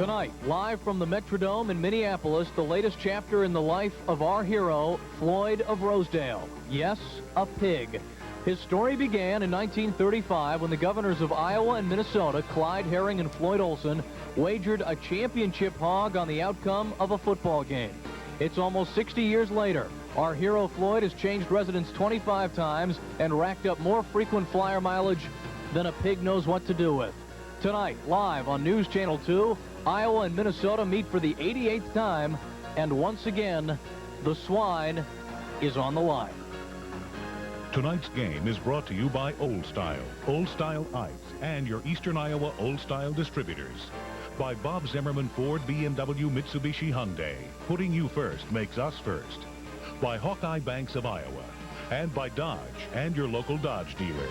Tonight, live from the Metrodome in Minneapolis, the latest chapter in the life of our hero, Floyd of Rosedale. Yes, a pig. His story began in 1935 when the governors of Iowa and Minnesota, Clyde Herring and Floyd Olson, wagered a championship hog on the outcome of a football game. It's almost 60 years later. Our hero Floyd has changed residence 25 times and racked up more frequent flyer mileage than a pig knows what to do with. Tonight, live on News Channel 2, Iowa and Minnesota meet for the 88th time, and once again, the swine is on the line. Tonight's game is brought to you by Old Style Ice, and your Eastern Iowa Old Style distributors. By Bob Zimmerman Ford, BMW, Mitsubishi, Hyundai. Putting you first makes us first. By Hawkeye Banks of Iowa, and by Dodge and your local Dodge dealer.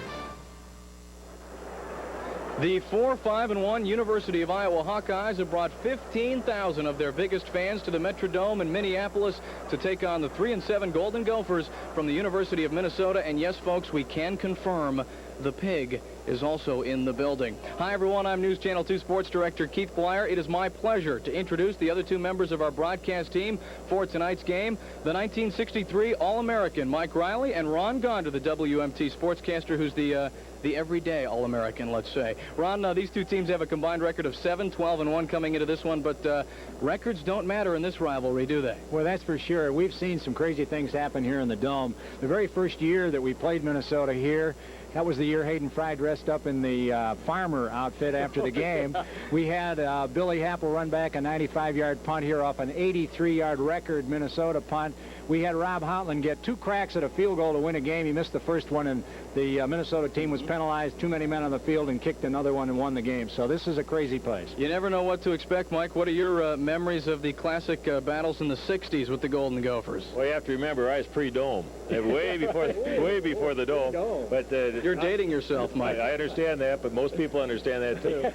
The 4-5-1 University of Iowa Hawkeyes have brought 15,000 of their biggest fans to the Metrodome in Minneapolis to take on the 3-7 Golden Gophers from the University of Minnesota. And yes, folks, we can confirm the pig is also in the building. Hi, everyone. I'm News Channel 2 Sports Director Keith Blyer. It is my pleasure to introduce the other two members of our broadcast team for tonight's game. The 1963 All-American Mike Riley and Ron Gonder, the WMT sportscaster, who's the everyday All-American, let's say. Ron, these two teams have a combined record of 7-12-1 coming into this one, but records don't matter in this rivalry, do they? Well, that's for sure. We've seen some crazy things happen here in the Dome. The very first year that we played Minnesota here, that was the year Hayden Fry dressed up in the farmer outfit after the game. We had Billy Happel run back a 95-yard punt here off an 83-yard record Minnesota punt. We had Rob Houtland get 2 cracks at a field goal to win a game. He missed the first one, and the Minnesota team was penalized. Too many men on the field, and kicked another one and won the game. So this is a crazy place. You never know what to expect, Mike. What are your memories of the classic battles in the 60s with the Golden Gophers? Well, you have to remember, I was pre-Dome, way before the Dome. But you're dating yourself, Mike. I understand that, but most people understand that too.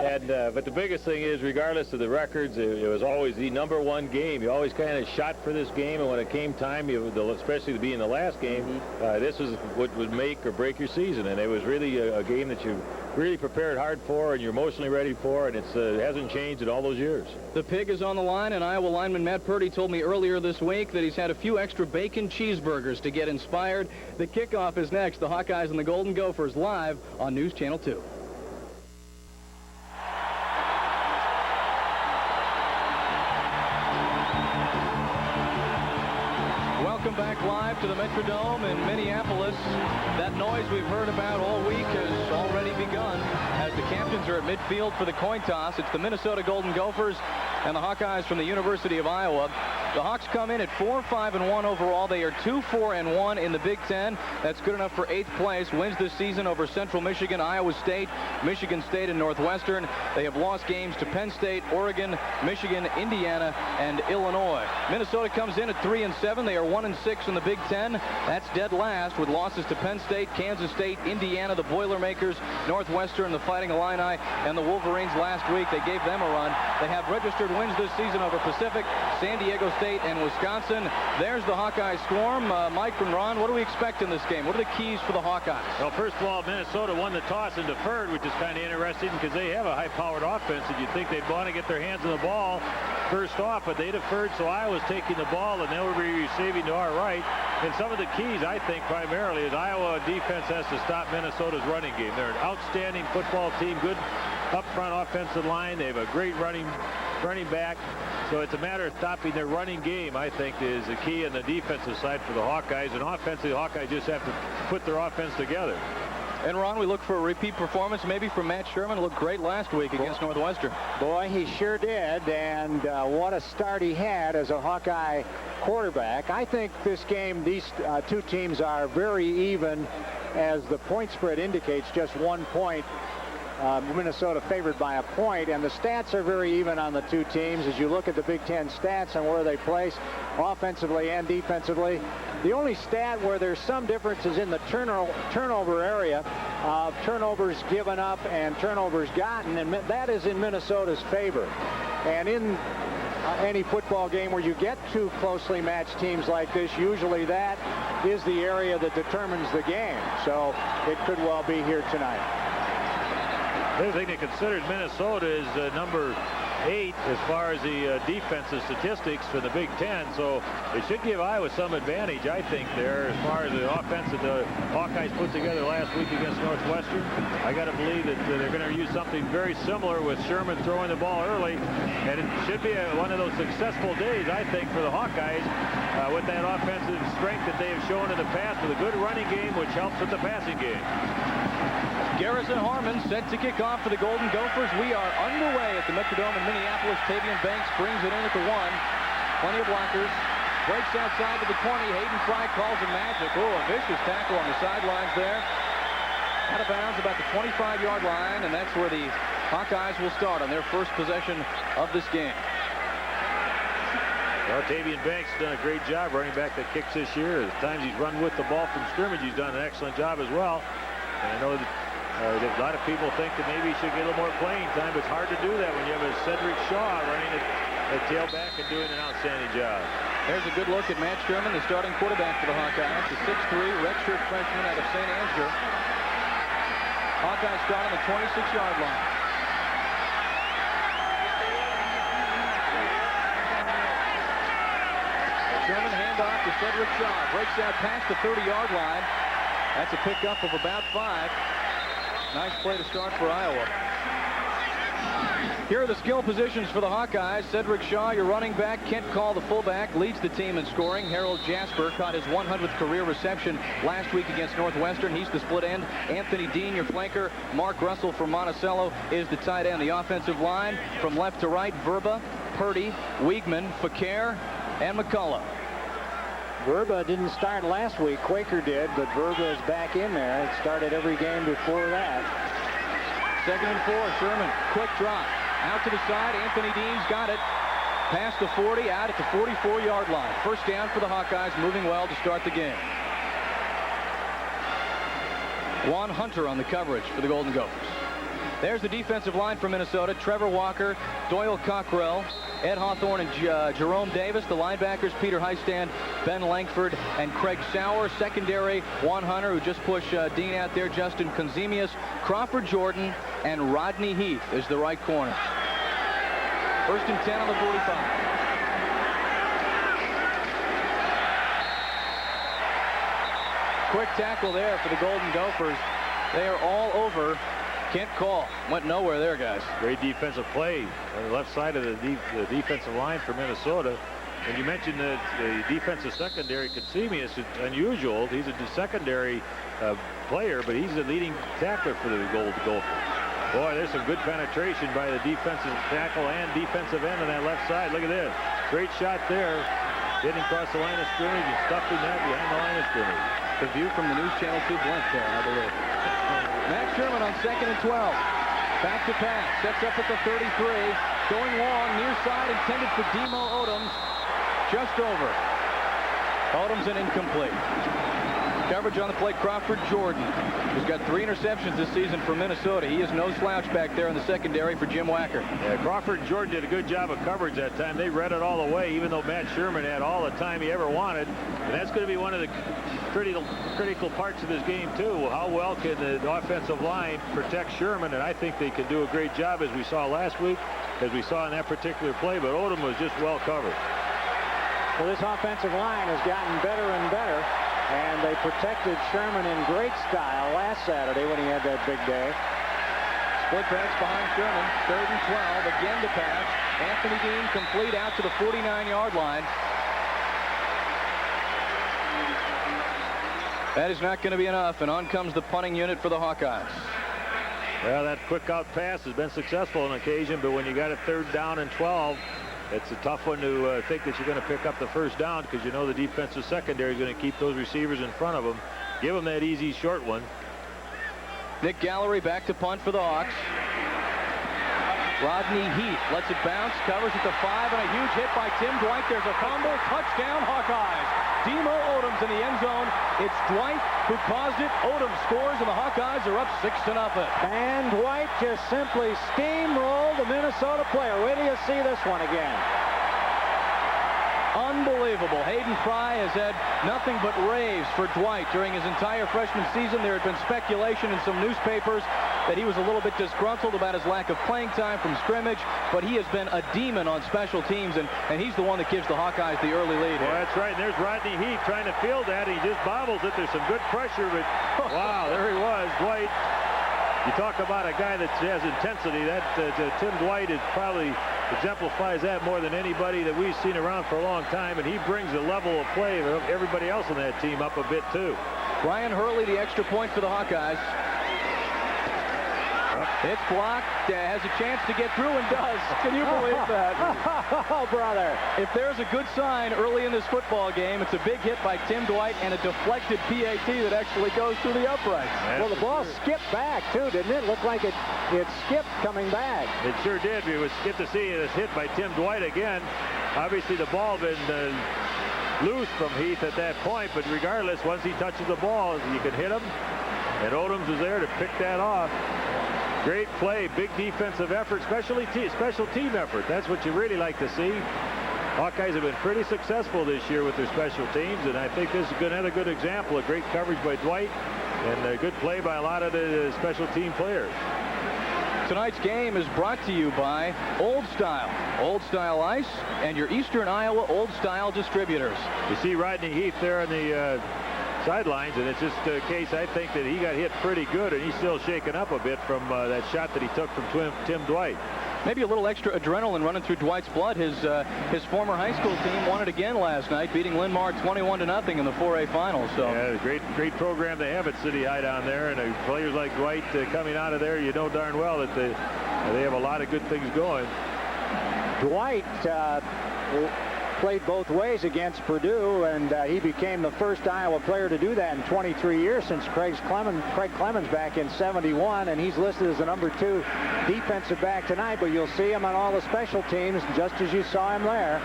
And but the biggest thing is, regardless of the records, it was always the #1 game. You always kind of shot for this game, and when it came time, especially to be in the last game, this was what would make or break your season. And it was really a game that you really prepared hard for, and you're emotionally ready for, and it hasn't changed in all those years. The pig is on the line, and Iowa lineman Matt Purdy told me earlier this week that he's had a few extra bacon cheeseburgers to get inspired. The kickoff is next. The Hawkeyes and the Golden Gophers live on News Channel 2. Welcome back live to the Metrodome in Minneapolis. That noise we've heard about all week has already begun as the captains are at midfield for the coin toss. It's the Minnesota Golden Gophers and the Hawkeyes from the University of Iowa. The Hawks come in at 4-5-1 overall. They are 2-4-1 in the Big Ten. That's good enough for 8th place. Wins this season over Central Michigan, Iowa State, Michigan State, and Northwestern. They have lost games to Penn State, Oregon, Michigan, Indiana, and Illinois. Minnesota comes in at 3-7. They are 1-6 in the Big Ten. That's dead last with losses to Penn State, Kansas State, Indiana, the Boilermakers, Northwestern, the Fighting Illini, and the Wolverines last week. They gave them a run. They have registered wins this season over Pacific, San Diego State, and Wisconsin. There's the Hawkeye swarm. Mike and Ron, what do we expect in this game? What are the keys for the Hawkeyes? Well, first of all, Minnesota won the toss and deferred, which is kind of interesting because they have a high-powered offense, and you'd think they'd want to get their hands on the ball first off, but they deferred, so Iowa's taking the ball, and they'll be receiving to our right. And some of the keys, I think, primarily, is Iowa defense has to stop Minnesota's running game. They're an outstanding football team, good up-front offensive line. They have a great running back. So it's a matter of stopping their running game, I think, is the key on the defensive side for the Hawkeyes. And offensively, the Hawkeyes just have to put their offense together. And, Ron, we look for a repeat performance maybe from Matt Sherman. Looked great last week against Northwestern. Boy, he sure did, and what a start he had as a Hawkeye quarterback. I think this game, these two teams are very even, as the point spread indicates, just 1 point. Minnesota favored by a point, and the stats are very even on the two teams as you look at the Big Ten stats and where they place offensively and defensively. The only stat where there's some difference is in the turnover area of turnovers given up and turnovers gotten, and that is in Minnesota's favor. And in any football game where you get two closely matched teams like this, usually that is the area that determines the game. So it could well be here tonight. The other thing they considered, Minnesota is number 8 as far as the defensive statistics for the Big Ten, so it should give Iowa some advantage, I think, there as far as the offense that the Hawkeyes put together last week against Northwestern. I got to believe that they're going to use something very similar with Sherman throwing the ball early, and it should be one of those successful days, I think, for the Hawkeyes with that offensive strength that they have shown in the past with a good running game, which helps with the passing game. Garrison Harmon set to kick off for the Golden Gophers. We are underway at the Metrodome in Minneapolis. Tavian Banks brings it in at the 1. Plenty of blockers. Breaks outside to the 20. Hayden Fry calls a magic. Oh, a vicious tackle on the sidelines there. Out of bounds about the 25-yard line, and that's where the Hawkeyes will start on their first possession of this game. Well, Tavian Banks has done a great job running back the kicks this year. At times he's run with the ball from scrimmage. He's done an excellent job as well. And I know that a lot of people think that maybe he should get a little more playing time, but it's hard to do that when you have a Cedric Shaw running at tailback and doing an outstanding job. There's a good look at Matt Sherman, the starting quarterback for the Hawkeyes, the 6'3" redshirt freshman out of St. Ansgar. Hawkeyes start on the 26-yard line. Sherman handoff to Cedric Shaw. Breaks out past the 30-yard line. That's a pickup of about 5. Nice play to start for Iowa. Here are the skill positions for the Hawkeyes. Cedric Shaw, your running back. Kent Call, the fullback, leads the team in scoring. Harold Jasper caught his 100th career reception last week against Northwestern. He's the split end. Anthony Dean, your flanker. Mark Russell from Monticello is the tight end. The offensive line from left to right, Verba, Purdy, Wiegman, Fakir, and McCullough. Verba didn't start last week. Quaker did, but Verba is back in there. It started every game before that. 2nd and 4. Sherman, quick drop. Out to the side. Anthony Dean's got it. Past the 40, out at the 44-yard line. First down for the Hawkeyes, moving well to start the game. Juan Hunter on the coverage for the Golden Gophers. There's the defensive line for Minnesota. Trevor Walker, Doyle Cockrell, Ed Hawthorne, and Jerome Davis. The linebackers, Peter Heistand, Ben Langford, and Craig Sauer. Secondary, Juan Hunter, who just pushed Dean out there. Justin Conzemius, Crawford Jordan, and Rodney Heath is the right corner. 1st and 10 on the 45. Quick tackle there for the Golden Gophers. They are all over Kent Call. Went nowhere there, guys. Great defensive play on the left side of the defensive line for Minnesota. And you mentioned that the defensive secondary, Conzemius, is unusual. He's a secondary player, but he's the leading tackler for the Golden Gophers. Boy, there's some good penetration by the defensive tackle and defensive end on that left side. Look at this. Great shot there. Hitting across the line of scrimmage and stuffing that behind the line of scrimmage. The view from the News Channel 2 blimp there, I believe. Matt Sherman on 2nd and 12. Back to pass. Sets up at the 33. Going long, near side, intended for Demo Odoms. Just over. Odoms and incomplete. Coverage on the play, Crawford Jordan, who's got 3 interceptions this season for Minnesota. He is no slouch back there in the secondary for Jim Wacker. Yeah, Crawford Jordan did a good job of coverage that time. They read it all the way, even though Matt Sherman had all the time he ever wanted. And that's going to be one of the critical parts of this game, too. How well can the offensive line protect Sherman? And I think they can do a great job, as we saw last week, as we saw in that particular play. But Odom was just well covered. Well, this offensive line has gotten better and better. And they protected Sherman in great style last Saturday when he had that big day. Split backs behind Sherman. 3rd and 12. Again to pass. Anthony Dean complete out to the 49-yard line. That is not going to be enough, and on comes the punting unit for the Hawkeyes. Well, that quick out pass has been successful on occasion, but when you got a 3rd down and 12, it's a tough one to think that you're going to pick up the first down, because you know the defensive secondary is going to keep those receivers in front of them. Give them that easy short one. Nick Gallery back to punt for the Hawks. Rodney Heath lets it bounce, covers at the 5, and a huge hit by Tim Dwight. There's a fumble, touchdown Hawkeyes. Demo Odoms in the end zone. It's Dwight who caused it. Odoms scores, and the Hawkeyes are up 6-0. And Dwight just simply steamrolled the Minnesota player. Wait till you see this one again. Unbelievable. Hayden Fry has had nothing but raves for Dwight during his entire freshman season. There had been speculation in some newspapers that he was a little bit disgruntled about his lack of playing time from scrimmage, but he has been a demon on special teams, and he's the one that gives the Hawkeyes the early lead. Well, that's right. And there's Rodney Heath trying to field that. He just bobbles it. There's some good pressure, but wow, there he was, Dwight. You talk about a guy that has intensity. That Tim Dwight is probably exemplifies that more than anybody that we've seen around for a long time, and he brings the level of play of everybody else on that team up a bit too. Brian Hurley, the extra point for the Hawkeyes. It's blocked, has a chance to get through, and does. Can you believe that? Oh, brother. If there's a good sign early in this football game, it's a big hit by Tim Dwight and a deflected PAT that actually goes through the uprights. Well, the ball skipped back, too, didn't it? Looked like it skipped coming back. It sure did. It was good to see it hit by Tim Dwight again. Obviously, the ball been loose from Heath at that point, but regardless, once he touches the ball, you can hit him, and Odoms was there to pick that off. Great play, big defensive effort, special team effort. That's what you really like to see. Hawkeyes have been pretty successful this year with their special teams, and I think this is another good example of great coverage by Dwight and a good play by a lot of the special team players. Tonight's game is brought to you by Old Style Ice, and your Eastern Iowa Old Style distributors. You see Rodney Heath there on the sidelines, and it's just a case, I think, that he got hit pretty good, and he's still shaken up a bit from that shot that he took from Tim Dwight. Maybe a little extra adrenaline running through Dwight's blood. His former high school team won it again last night, beating Linn-Mar 21-0 in the 4A finals. So yeah, great program they have at City High down there, and players like Dwight coming out of there, you know darn well that they have a lot of good things going. Dwight played both ways against Purdue, and he became the first Iowa player to do that in 23 years since Craig Clemens back in '71, and he's listed as the number 2 defensive back tonight, but you'll see him on all the special teams just as you saw him there.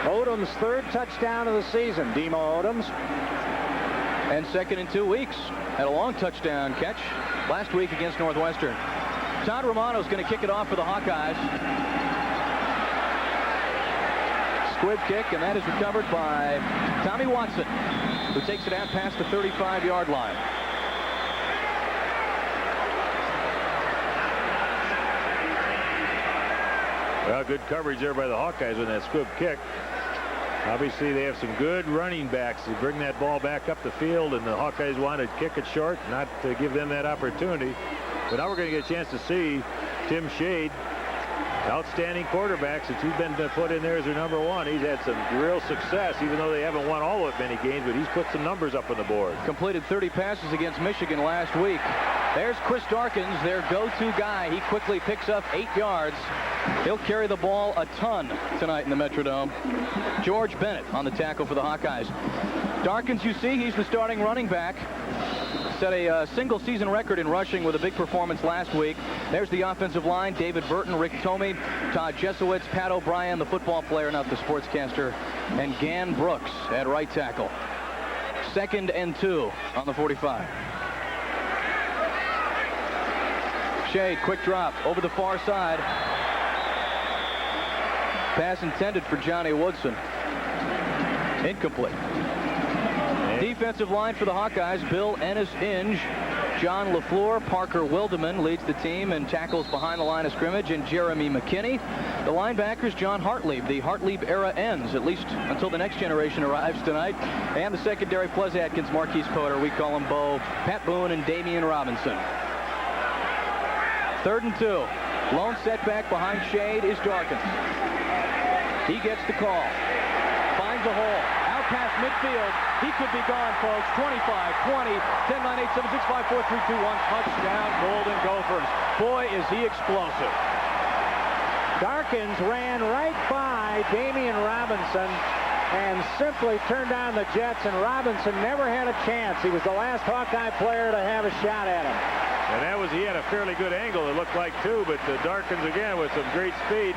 Odom's 3rd touchdown of the season, Demo Odoms. And 2nd in 2 weeks. Had a long touchdown catch last week against Northwestern. Todd Romano's going to kick it off for the Hawkeyes. Squib kick, and that is recovered by Tommy Watson, who takes it out past the 35-yard line. Well, good coverage there by the Hawkeyes on that squib kick. Obviously, they have some good running backs to bring that ball back up the field, and the Hawkeyes want to kick it short, not to give them that opportunity. But now we're going to get a chance to see Tim Shade, outstanding quarterback since he's been put in there as their number 1. He's had some real success, even though they haven't won all of many games, but he's put some numbers up on the board. Completed 30 passes against Michigan last week. There's Chris Darkins, their go-to guy. He quickly picks up 8 yards. He'll carry the ball a ton tonight in the Metrodome. George Bennett on the tackle for the Hawkeyes. Darkins, you see, he's the starting running back. Set a single season record in rushing with a big performance last week. There's the offensive line: David Burton, Rick Tomey, Todd Jesowitz, Pat O'Brien, the football player, not the sportscaster, and Gann Brooks at right tackle. 2nd and 2 on the 45. Shade, quick drop over the far side. Pass intended for Johnny Woodson. Incomplete. Defensive line for the Hawkeyes: Bill Ennis-Inge, John LaFleur, Parker Wildeman leads the team and tackles behind the line of scrimmage, and Jeremy McKinney. The linebackers: John Hartlieb. The Hartlieb era ends, at least until the next generation arrives tonight. And the secondary: Plus Atkins, Marquise Potter, we call him Bo, Pat Boone, and Damian Robinson. 3rd and 2. Lone setback behind Shade is Darkins. He gets the call. Finds a hole. Out past midfield. He could be gone, folks. 25, 20, 10, 9, 8, 7, 6, 5, 4, 3, 2, 1. Touchdown, Golden Gophers. Boy, is he explosive. Darkins ran right by Damian Robinson and simply turned down the Jets, and Robinson never had a chance. He was the last Hawkeye player to have a shot at him. And he had a fairly good angle, it looked like, too, but Darkins again with some great speed.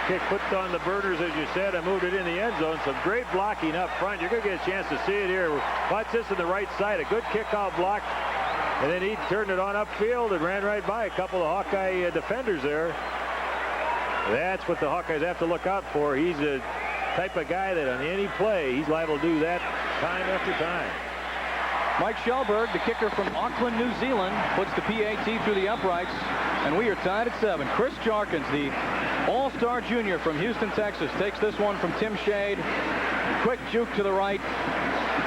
Kick put on the burners, as you said, and moved it in the end zone. Some great blocking up front. You're going to get a chance to see it here. Watch this on the right side. A good kickoff block. And then he turned it on upfield and ran right by a couple of Hawkeye defenders there. That's what the Hawkeyes have to look out for. He's a type of guy that on any play, he's liable to do that time after time. Mike Schellberg, the kicker from Auckland, New Zealand, puts the PAT through the uprights, and we are tied at 7. Chris Jarkins, the all-star junior from Houston, Texas, takes this one from Tim Shade. Quick juke to the right,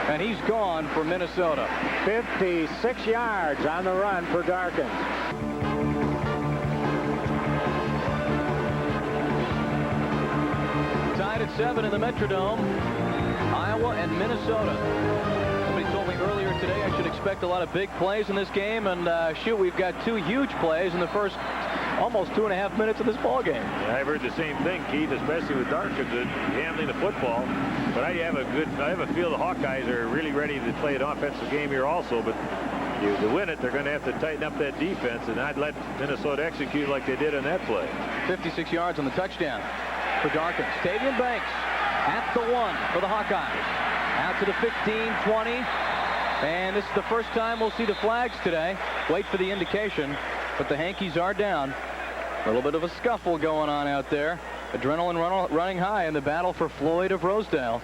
and he's gone for Minnesota. 56 yards on the run for Jarkins. Tied at 7 in the Metrodome, Iowa and Minnesota. Somebody told me earlier today I should expect a lot of big plays in this game, and shoot, we've got 2 huge plays in the first almost 2.5 minutes of this ball game. Yeah, I've heard the same thing, Keith, especially with Jarkins handling the football. But I have a feel the Hawkeyes are really ready to play an offensive game here also. But to win it, they're going to have to tighten up that defense and not let Minnesota execute like they did on that play. 56 yards on the touchdown for Jarkins. Tavian Banks at the 1 for the Hawkeyes. Out to the 15, 20. And this is the first time we'll see the flags today. Wait for the indication. But the Hankies are down. A little bit of a scuffle going on out there. Adrenaline running high in the battle for Floyd of Rosedale.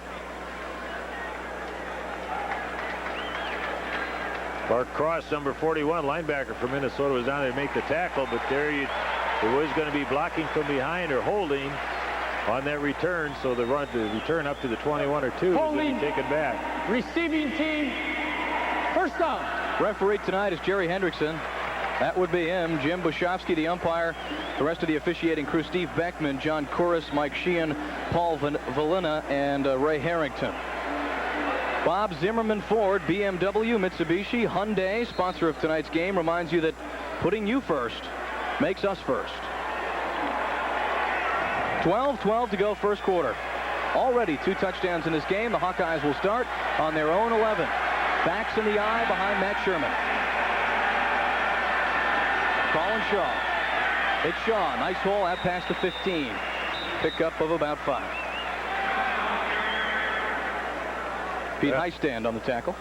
Mark Cross, number 41, linebacker for Minnesota, was down there to make the tackle, but it was going to be blocking from behind or holding on that return, so the return up to the 21 or 2 is going to be taken back. Receiving team, first down. Referee tonight is Jerry Hendrickson. That would be him. Jim Bushofsky, the umpire. The rest of the officiating crew: Steve Beckman, John Couros, Mike Sheehan, Paul Valina, and Ray Harrington. Bob Zimmerman Ford, BMW, Mitsubishi, Hyundai, sponsor of tonight's game, reminds you that putting you first makes us first. 12-12 to go first quarter. Already 2 touchdowns in this game. The Hawkeyes will start on their own 11. Backs in the eye behind Matt Sherman. Colin Shaw. It's Shaw. Nice hole out past the 15. Pickup of about 5. Pete Heistand on the tackle.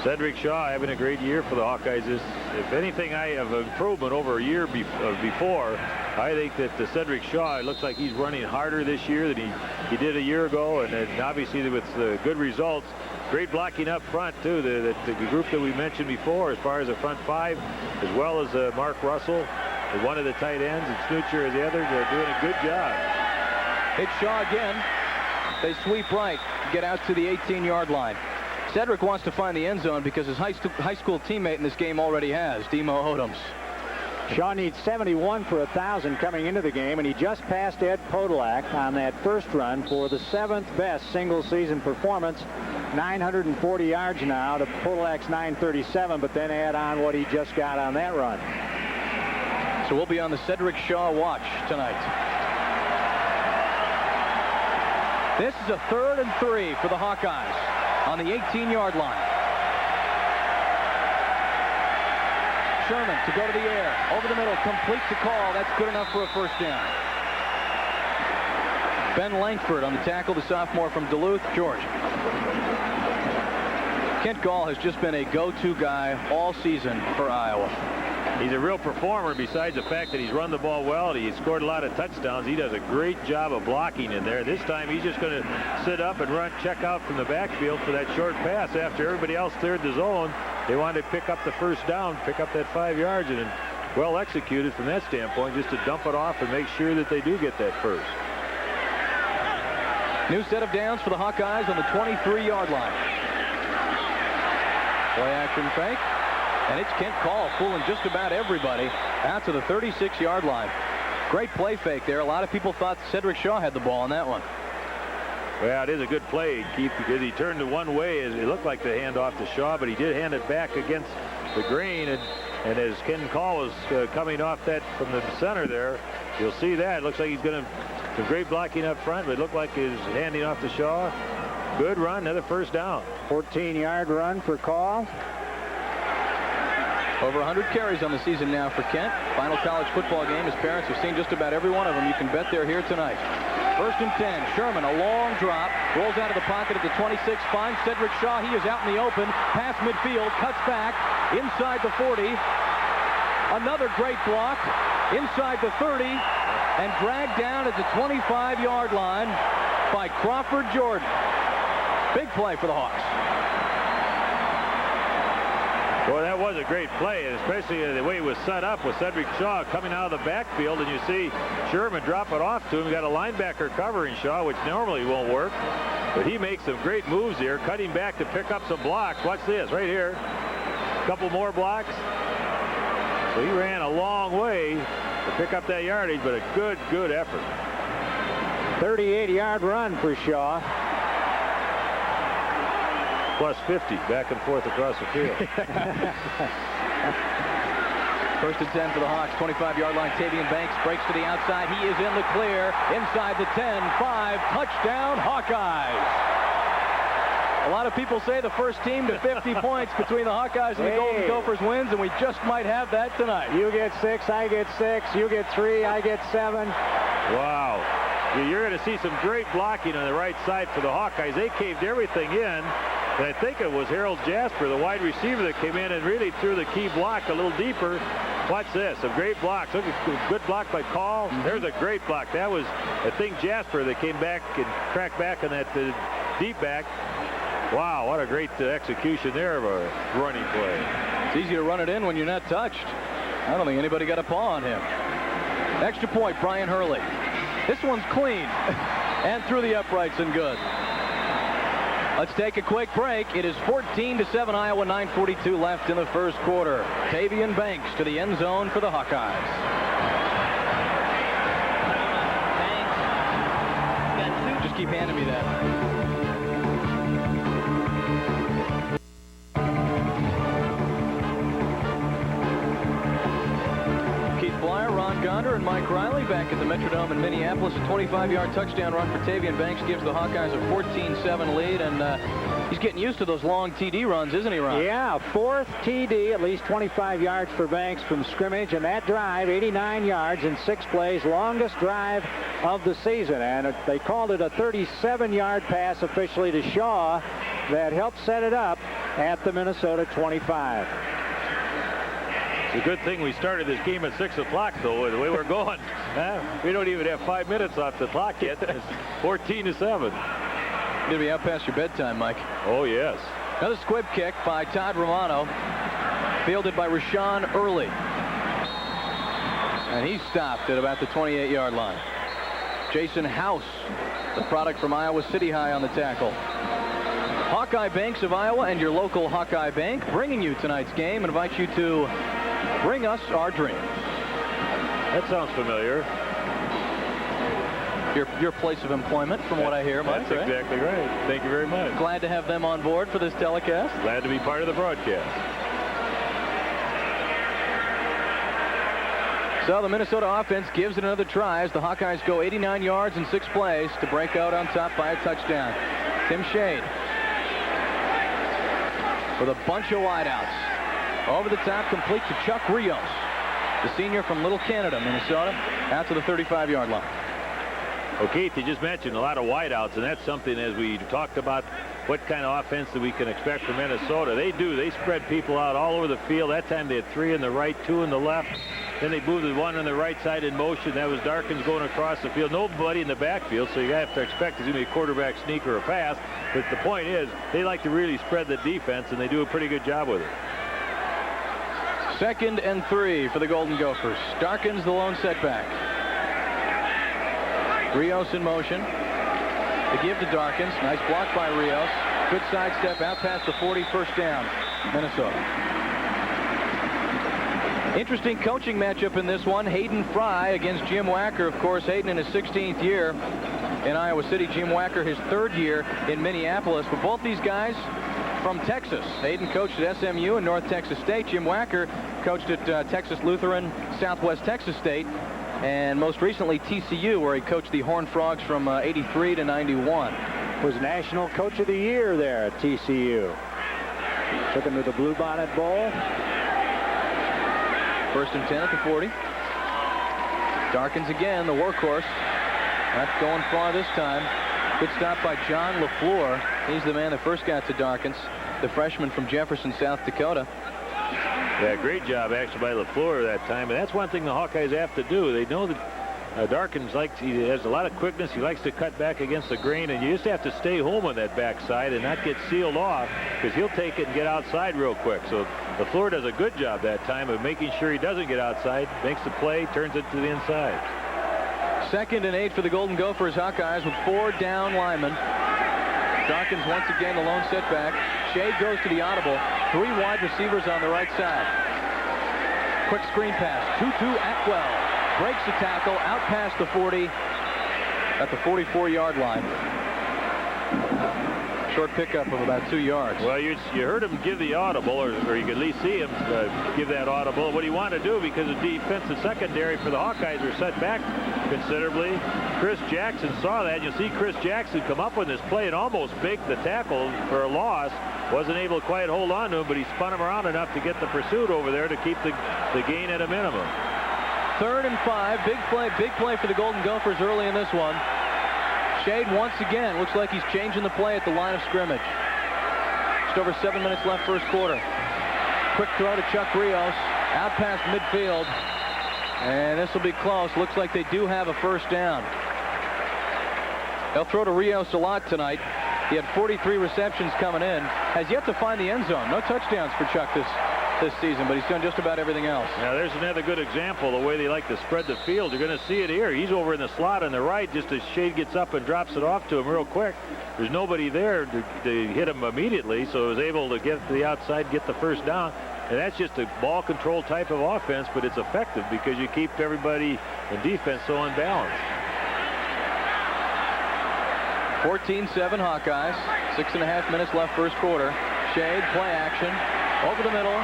Cedric Shaw having a great year for the Hawkeyes. If anything, I have improvement over a year before. I think that the Cedric Shaw, it looks like he's running harder this year than he did a year ago, and obviously with the good results. Great blocking up front, too. The group that we mentioned before, as far as the front 5, as well as Mark Russell, one of the tight ends, and Snoocher as the other. They're doing a good job. It's Shaw again. They sweep right, get out to the 18-yard line. Cedric wants to find the end zone because his high school teammate in this game already has, Demo Odoms. Shaw needs 71 for 1,000 coming into the game, and he just passed Ed Podolak on that first run for the 7th best single-season performance. 940 yards now to Podolak's 937, but then add on what he just got on that run. So we'll be on the Cedric Shaw watch tonight. This is a 3rd and 3 for the Hawkeyes on the 18-yard line. Sherman to go to the air, over the middle, completes the call. That's good enough for a first down. Ben Langford on the tackle, the sophomore from Duluth, Georgia. Kent Gall has just been a go-to guy all season for Iowa. He's a real performer besides the fact that he's run the ball well. He's scored a lot of touchdowns. He does a great job of blocking in there. This time he's just going to sit up and check out from the backfield for that short pass after everybody else cleared the zone. They wanted to pick up the first down, pick up that 5 yards, and well executed from that standpoint, just to dump it off and make sure that they do get that first. New set of downs for the Hawkeyes on the 23-yard line. Play action fake. And it's Kent Gall fooling just about everybody out to the 36-yard line. Great play fake there. A lot of people thought Cedric Shaw had the ball on that one. Well, it is a good play, Keith, because he turned it one way. It looked like the handoff to Shaw, but he did hand it back against the grain. And as Ken Gall was coming off that from the center there, you'll see that. It looks like he's going to some great blocking up front, but it looked like he's handing off to Shaw. Good run, another first down. 14-yard run for Gall. Over 100 carries on the season now for Kent. Final college football game. His parents have seen just about every one of them. You can bet they're here tonight. 1st and 10. Sherman, a long drop. Rolls out of the pocket at the 26. Finds Cedric Shaw. He is out in the open. Past midfield. Cuts back. Inside the 40. Another great block. Inside the 30. And dragged down at the 25-yard line by Crawford Jordan. Big play for the Hawks. Boy, that was a great play, and especially the way it was set up with Cedric Shaw coming out of the backfield, and you see Sherman drop it off to him. You got a linebacker covering Shaw, which normally won't work, but he makes some great moves here, cutting back to pick up some blocks. Watch this right here. A couple more blocks. So he ran a long way to pick up that yardage, but a good effort. 38-yard run for Shaw. Plus 50 back and forth across the field. First and 10 for the Hawks. 25-yard line. Tavian Banks breaks to the outside. He is in the clear. Inside the 10, 5, touchdown Hawkeyes. A lot of people say the first team to 50 points between the Hawkeyes and the Golden Gophers wins, and we just might have that tonight. You get 6, I get 6. You get 3, I get 7. Wow. You're going to see some great blocking on the right side for the Hawkeyes. They caved everything in. And I think it was Harold Jasper, the wide receiver, that came in and really threw the key block a little deeper. Watch this, some great blocks. Look at a good block by Call. There's a great block. That was, I think, Jasper that came back and cracked back on that deep back. Wow, what a great execution there of a running play. It's easy to run it in when you're not touched. I don't think anybody got a paw on him. Extra point, Brian Hurley. This one's clean and through the uprights and good. Let's take a quick break. It is 14-7 Iowa, 9:42 left in the first quarter. Tavian Banks to the end zone for the Hawkeyes. Just keep handing me that. Gonder and Mike Riley back at the Metrodome in Minneapolis. A 25-yard touchdown run for Tavian Banks gives the Hawkeyes a 14-7 lead, and he's getting used to those long TD runs, isn't he, Ron? Yeah, fourth TD, at least 25 yards for Banks from scrimmage, and that drive, 89 yards in 6 plays, longest drive of the season, and they called it a 37-yard pass officially to Shaw that helped set it up at the Minnesota 25. It's a good thing we started this game at 6 o'clock, though, the way we're going. We don't even have 5 minutes off the clock yet. It's 14-7. You're going to be out past your bedtime, Mike. Oh, yes. Another squib kick by Todd Romano, fielded by Rashawn Early. And he stopped at about the 28-yard line. Jason House, the product from Iowa City High, on the tackle. Hawkeye Banks of Iowa and your local Hawkeye Bank bringing you tonight's game. Invite you to bring us our dreams. That sounds familiar. Your place of employment, from what I hear, Mike. That's exactly right. Thank you very much. Glad to have them on board for this telecast. Glad to be part of the broadcast. So the Minnesota offense gives it another try as the Hawkeyes go 89 yards in 6 plays to break out on top by a touchdown. Tim Shade with a bunch of wideouts. Over the top, complete to Chuck Rios, the senior from Little Canada, Minnesota, out to the 35-yard line. Well, Keith, you just mentioned a lot of wideouts, and that's something, as we talked about, what kind of offense that we can expect from Minnesota. They spread people out all over the field. That time they had 3 in the right, 2 in the left. Then they moved the 1 on the right side in motion. That was Darkins going across the field. Nobody in the backfield, so you have to expect there's going to be a quarterback sneak or a pass. But the point is, they like to really spread the defense, and they do a pretty good job with it. 2nd and 3 for the Golden Gophers. Darkins the lone setback. Rios in motion. To give to Darkins. Nice block by Rios. Good sidestep out past the 40, first down, Minnesota. Interesting coaching matchup in this one. Hayden Fry against Jim Wacker. Of course, Hayden in his 16th year in Iowa City. Jim Wacker his 3rd year in Minneapolis. But both these guys from Texas. Hayden coached at SMU and North Texas State. Jim Wacker coached at Texas Lutheran, Southwest Texas State, and most recently TCU, where he coached the Horned Frogs from 83 to 91. Was National Coach of the Year there at TCU. Took him to the Bluebonnet Bowl. 1st and 10 at the 40. Darkins again, the workhorse. Not going far this time. Good stop by John LaFleur. He's the man that first got to Darkins, the freshman from Jefferson, South Dakota. Yeah, great job actually by LaFleur that time. And that's one thing the Hawkeyes have to do. They know that Darkins he has a lot of quickness. He likes to cut back against the grain, and you just have to stay home on that backside and not get sealed off, because he'll take it and get outside real quick. So LaFleur does a good job that time of making sure he doesn't get outside, makes the play, turns it to the inside. 2nd and 8 for the Golden Gophers Hawkeyes with 4 down linemen. Darkins once again the lone setback. Shade goes to the audible. 3 wide receivers on the right side. Quick screen pass. 2-2 Atwell. Breaks the tackle out past the 40 at the 44-yard line. Short pickup of about 2 yards. Well, you heard him give the audible, or you could at least see him give that audible. What he wanted to do, because the defensive secondary for the Hawkeyes were set back considerably. Chris Jackson saw that. You'll see Chris Jackson come up with this play and almost baked the tackle for a loss. Wasn't able to quite hold on to him, but he spun him around enough to get the pursuit over there to keep the gain at a minimum. 3rd and 5. Big play for the Golden Gophers early in this one. Shade once again looks like he's changing the play at the line of scrimmage. Just over 7 minutes left first quarter. Quick throw to Chuck Rios out past midfield, and this will be close. Looks like they do have a first down. They'll throw to Rios a lot tonight. He had 43 receptions coming in. Has yet to find the end zone. No touchdowns for Chuck this season, but he's done just about everything else. Now there's another good example of the way they like to spread the field. You're going to see it here. He's over in the slot on the right, just as Shade gets up and drops it off to him real quick. There's nobody there to hit him immediately, so he was able to get to the outside, get the first down. And that's just a ball control type of offense, but it's effective because you keep everybody in defense so unbalanced. 14-7 Hawkeyes. 6.5 minutes left first quarter. Shade, play action, over the middle,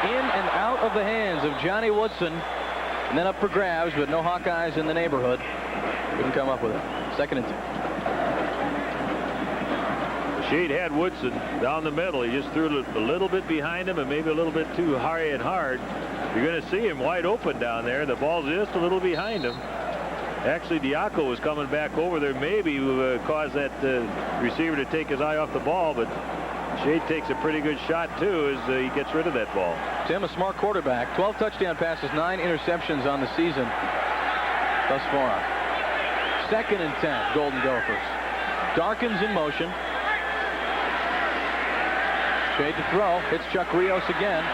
in and out of the hands of Johnny Woodson, and then up for grabs, but no Hawkeyes in the neighborhood. Couldn't come up with it. 2nd and 10. Shade had Woodson down the middle. He just threw it a little bit behind him and maybe a little bit too high and hard. You're going to see him wide open down there. The ball's just a little behind him. Actually, Diaco was coming back over there, maybe caused that receiver to take his eye off the ball, but Shade takes a pretty good shot, too, as he gets rid of that ball. Tim, a smart quarterback. 12 touchdown passes, 9 interceptions on the season thus far. 2nd and 10, Golden Gophers. Darkins in motion. Shade to throw. Hits Chuck Rios again.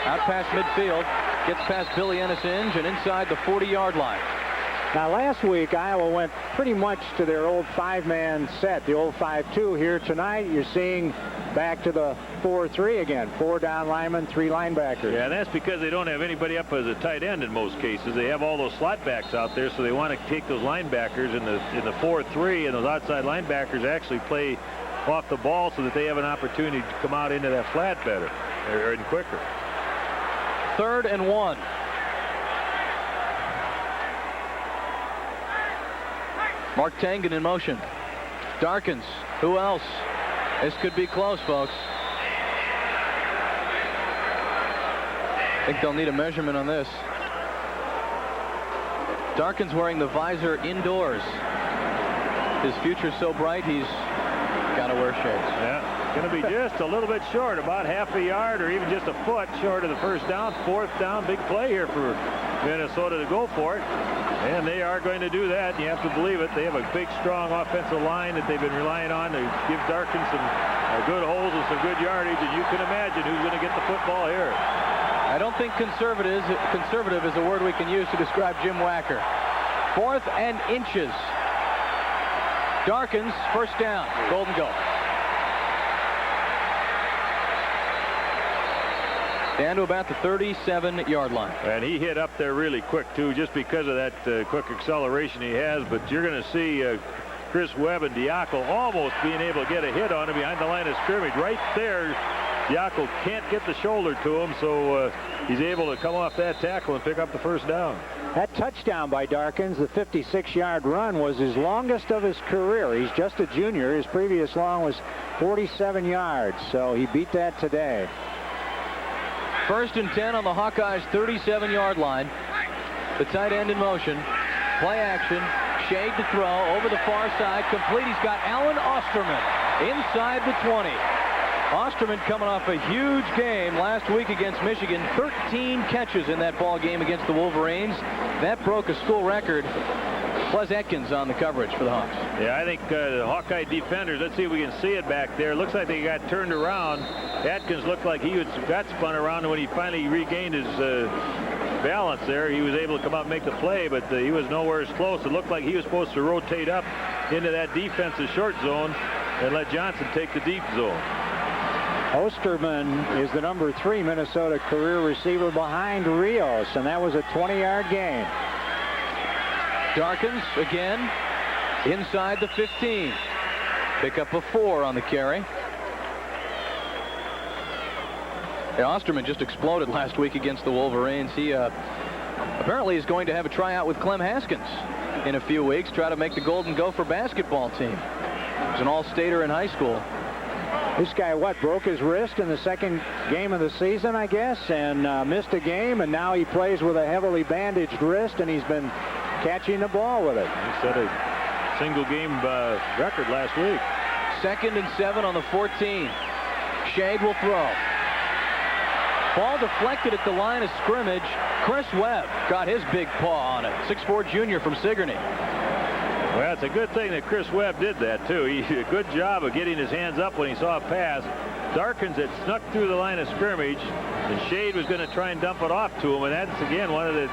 Out past midfield. Gets past Billy Ennis-Inge and inside the 40-yard line. Now, last week, Iowa went pretty much to their old 5-man set, the old 5-2. Here tonight, you're seeing back to the 4-3 again. 4 down linemen, 3 linebackers. Yeah, that's because they don't have anybody up as a tight end in most cases. They have all those slot backs out there, so they want to take those linebackers in the 4-3, and those outside linebackers actually play off the ball so that they have an opportunity to come out into that flat better and quicker. 3rd and 1. Mark Tangen in motion. Darkins. Who else? This could be close, folks. I think they'll need a measurement on this. Darkins wearing the visor indoors. His future's so bright, he's got to wear shades. Yeah, going to be just a little bit short, about half a yard or even just a foot short of the first down. 4th down, big play here for Minnesota to go for it. And they are going to do that. You have to believe it. They have a big, strong offensive line that they've been relying on to give Darkins some good holes and some good yardage. And you can imagine who's going to get the football here. I don't think conservative is a word we can use to describe Jim Wacker. 4th and inches. Darkins, first down. Golden Goal. Down to about the 37-yard line. And he hit up there really quick, too, just because of that quick acceleration he has. But you're going to see Chris Webb and Diaco almost being able to get a hit on him behind the line of scrimmage. Right there, Diaco can't get the shoulder to him, so he's able to come off that tackle and pick up the first down. That touchdown by Darkins, the 56-yard run, was his longest of his career. He's just a junior. His previous long was 47 yards, so he beat that today. 1st and 10 on the Hawkeyes' 37-yard line. The tight end in motion. Play action. Shade to throw over the far side. Complete. He's got Alan Osterman inside the 20. Osterman coming off a huge game last week against Michigan. 13 catches in that ball game against the Wolverines. That broke a school record. Buzz Atkins on the coverage for the Hawks. Yeah, I think the Hawkeye defenders, let's see if we can see it back there. Looks like they got turned around. Atkins looked like he got spun around, and when he finally regained his balance there, he was able to come out and make the play, but he was nowhere as close. It looked like he was supposed to rotate up into that defensive short zone and let Johnson take the deep zone. Osterman is the number 3 Minnesota career receiver behind Rios, and that was a 20-yard gain. Darkins again inside the 15. Pick up a 4 on the carry. Yeah, Osterman just exploded last week against the Wolverines. He apparently is going to have a tryout with Clem Haskins in a few weeks, try to make the Golden Gopher basketball team. He was an all-stater in high school. This guy, broke his wrist in the second game of the season, I guess, and missed a game, and now he plays with a heavily bandaged wrist, and he's been catching the ball with it. He set a single-game record last week. 2nd and 7 on the 14. Shade will throw. Ball deflected at the line of scrimmage. Chris Webb got his big paw on it. 6'4" junior from Sigourney. Well, it's a good thing that Chris Webb did that, too. He did a good job of getting his hands up when he saw a pass. Darkins had snuck through the line of scrimmage, and Shade was going to try and dump it off to him, and that's, again, one of the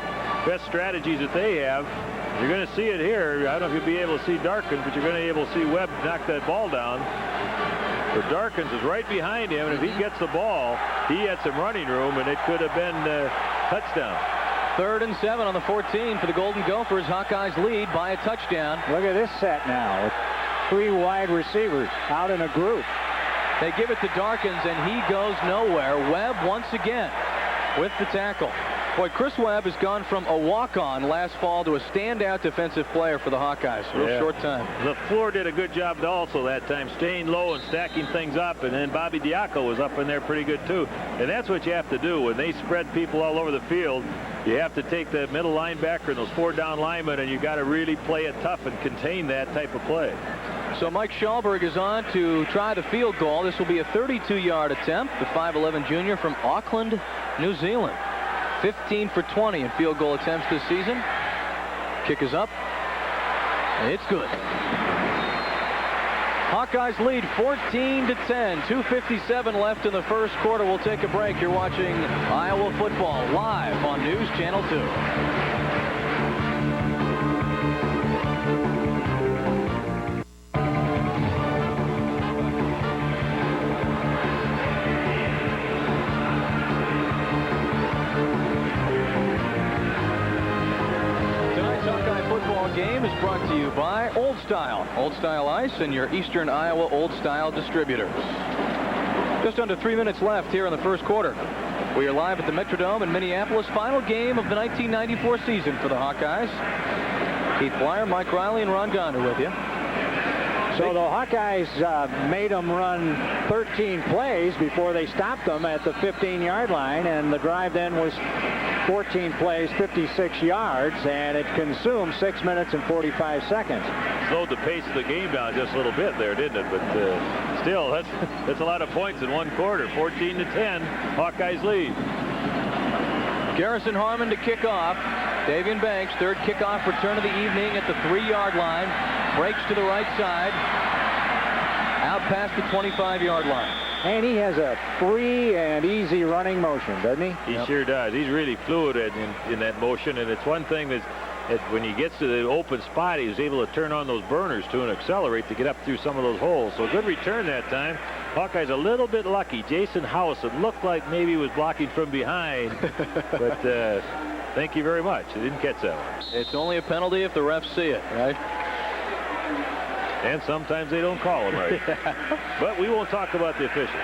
best strategies that they have. You're going to see it here. I don't know if you'll be able to see Darkins, but you're going to be able to see Webb knock that ball down. But Darkins is right behind him, and if he gets the ball, he had some running room, and it could have been a touchdown. 3rd and 7 on the 14 for the Golden Gophers. Hawkeyes lead by a touchdown. Look at this set now with 3 wide receivers out in a group. They give it to Darkins, and he goes nowhere. Webb once again with the tackle. Boy, Chris Webb has gone from a walk-on last fall to a standout defensive player for the Hawkeyes. Real short time. LaFleur did a good job also that time, staying low and stacking things up, and then Bobby Diaco was up in there pretty good too. And that's what you have to do when they spread people all over the field. You have to take the middle linebacker and those 4 down linemen, and you got to really play it tough and contain that type of play. So Mike Schallberg is on to try the field goal. This will be a 32-yard attempt. The 5'11" junior from Auckland, New Zealand. 15 for 20 in field goal attempts this season. Kick is up. It's good. Hawkeyes lead 14-10. 2:57 left in the first quarter. We'll take a break. You're watching Iowa football live on News Channel 2. Game is brought to you by Old Style Ice, and your Eastern Iowa Old Style distributors. Just under 3 minutes left here in the first quarter. We are live at the Metrodome in Minneapolis. Final game of the 1994 season for the Hawkeyes. Keith Blyer, Mike Riley, and Ron Gonda with you. So the Hawkeyes made them run 13 plays before they stopped them at the 15-yard line, and the drive then was 14 plays, 56 yards, and it consumed 6 minutes and 45 seconds. Slowed the pace of the game down just a little bit there, didn't it? But still, that's a lot of points in one quarter. 14-10, Hawkeyes lead. Garrison Harmon to kick off. Davian Banks, 3rd kickoff return of the evening at the 3-yard line. Breaks to the right side. Out past the 25-yard line. And he has a free and easy running motion, doesn't he? He sure does. He's really fluid in that motion, and it's one thing that when he gets to the open spot, he's able to turn on those burners too and accelerate to get up through some of those holes. So good return that time. Hawkeyes a little bit lucky. Jason House, it looked like maybe he was blocking from behind, but thank you very much. They didn't catch that one. It's only a penalty if the refs see it, right? And sometimes they don't call them right. But we won't talk about the official.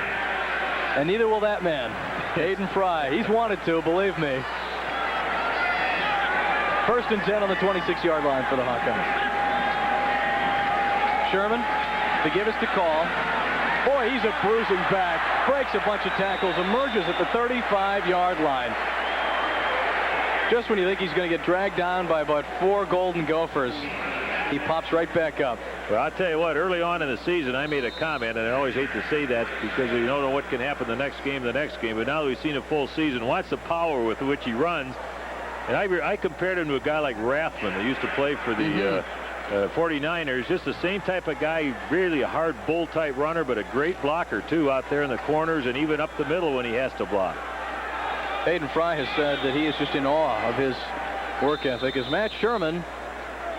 And neither will that man, Hayden Fry. He's wanted to, believe me. 1st and 10 on the 26-yard line for the Hawkeyes. Sherman to give us the call. Boy, he's a bruising back. Breaks a bunch of tackles. Emerges at the 35-yard line. Just when you think he's going to get dragged down by about 4 Golden Gophers, he pops right back up. Well, I'll tell you what, early on in the season, I made a comment, and I always hate to say that because you don't know what can happen the next game. But now that we've seen a full season, watch the power with which he runs. And I compared him to a guy like Rathman that used to play for the 49ers. Just the same type of guy, really a hard bull-type runner, but a great blocker, too, out there in the corners and even up the middle when he has to block. Hayden Fry has said that he is just in awe of his work ethic as Matt Sherman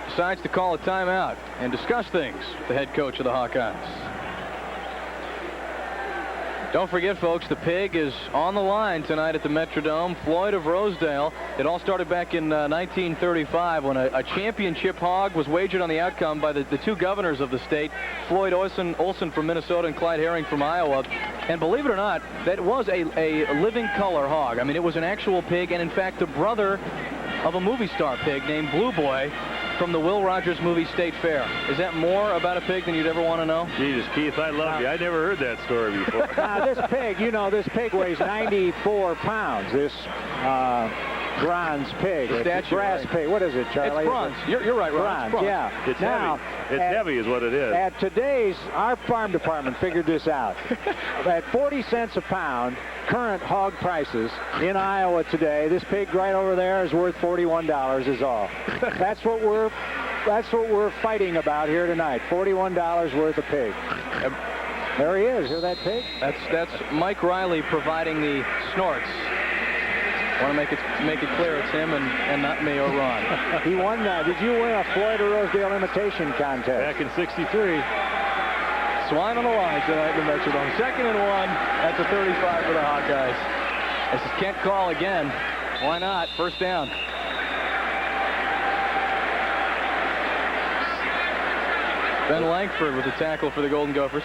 decides to call a timeout and discuss things with the head coach of the Hawkeyes. Don't forget, folks, the pig is on the line tonight at the Metrodome. Floyd of Rosedale. It all started back in 1935 when a championship hog was wagered on the outcome by the two governors of the state, Floyd Olson from Minnesota and Clyde Herring from Iowa. And believe it or not, that was a living color hog. I mean, it was an actual pig, and in fact, the brother of a movie star pig named Blue Boy from the Will Rogers movie State Fair. Is that more about a pig than you'd ever want to know? Jesus, Keith, I love you. I never heard that story before. This pig, this pig weighs 94 pounds. This bronze pig. Brass pig. What is it, Charlie? It's bronze. You're right, Ron. Bronze, yeah. It's heavy. It's heavy is what it is. At today's, our farm department figured this out. At 40 cents a pound, current hog prices in Iowa today, this pig right over there is worth $41 is all. That's what we're fighting about here tonight. $41 worth of pig. There he is. Hear that pig? That's Mike Riley providing the snorts. Want to make it clear it's him and not me or Ron. He won that. Did you win a Floyd of Rosedale imitation contest? Back in '63. Swine on the line tonight in the Metrodome. 2nd and 1 at the 35 for the Hawkeyes. This is Kent Call again. Why not? First down. Ben Langford with the tackle for the Golden Gophers.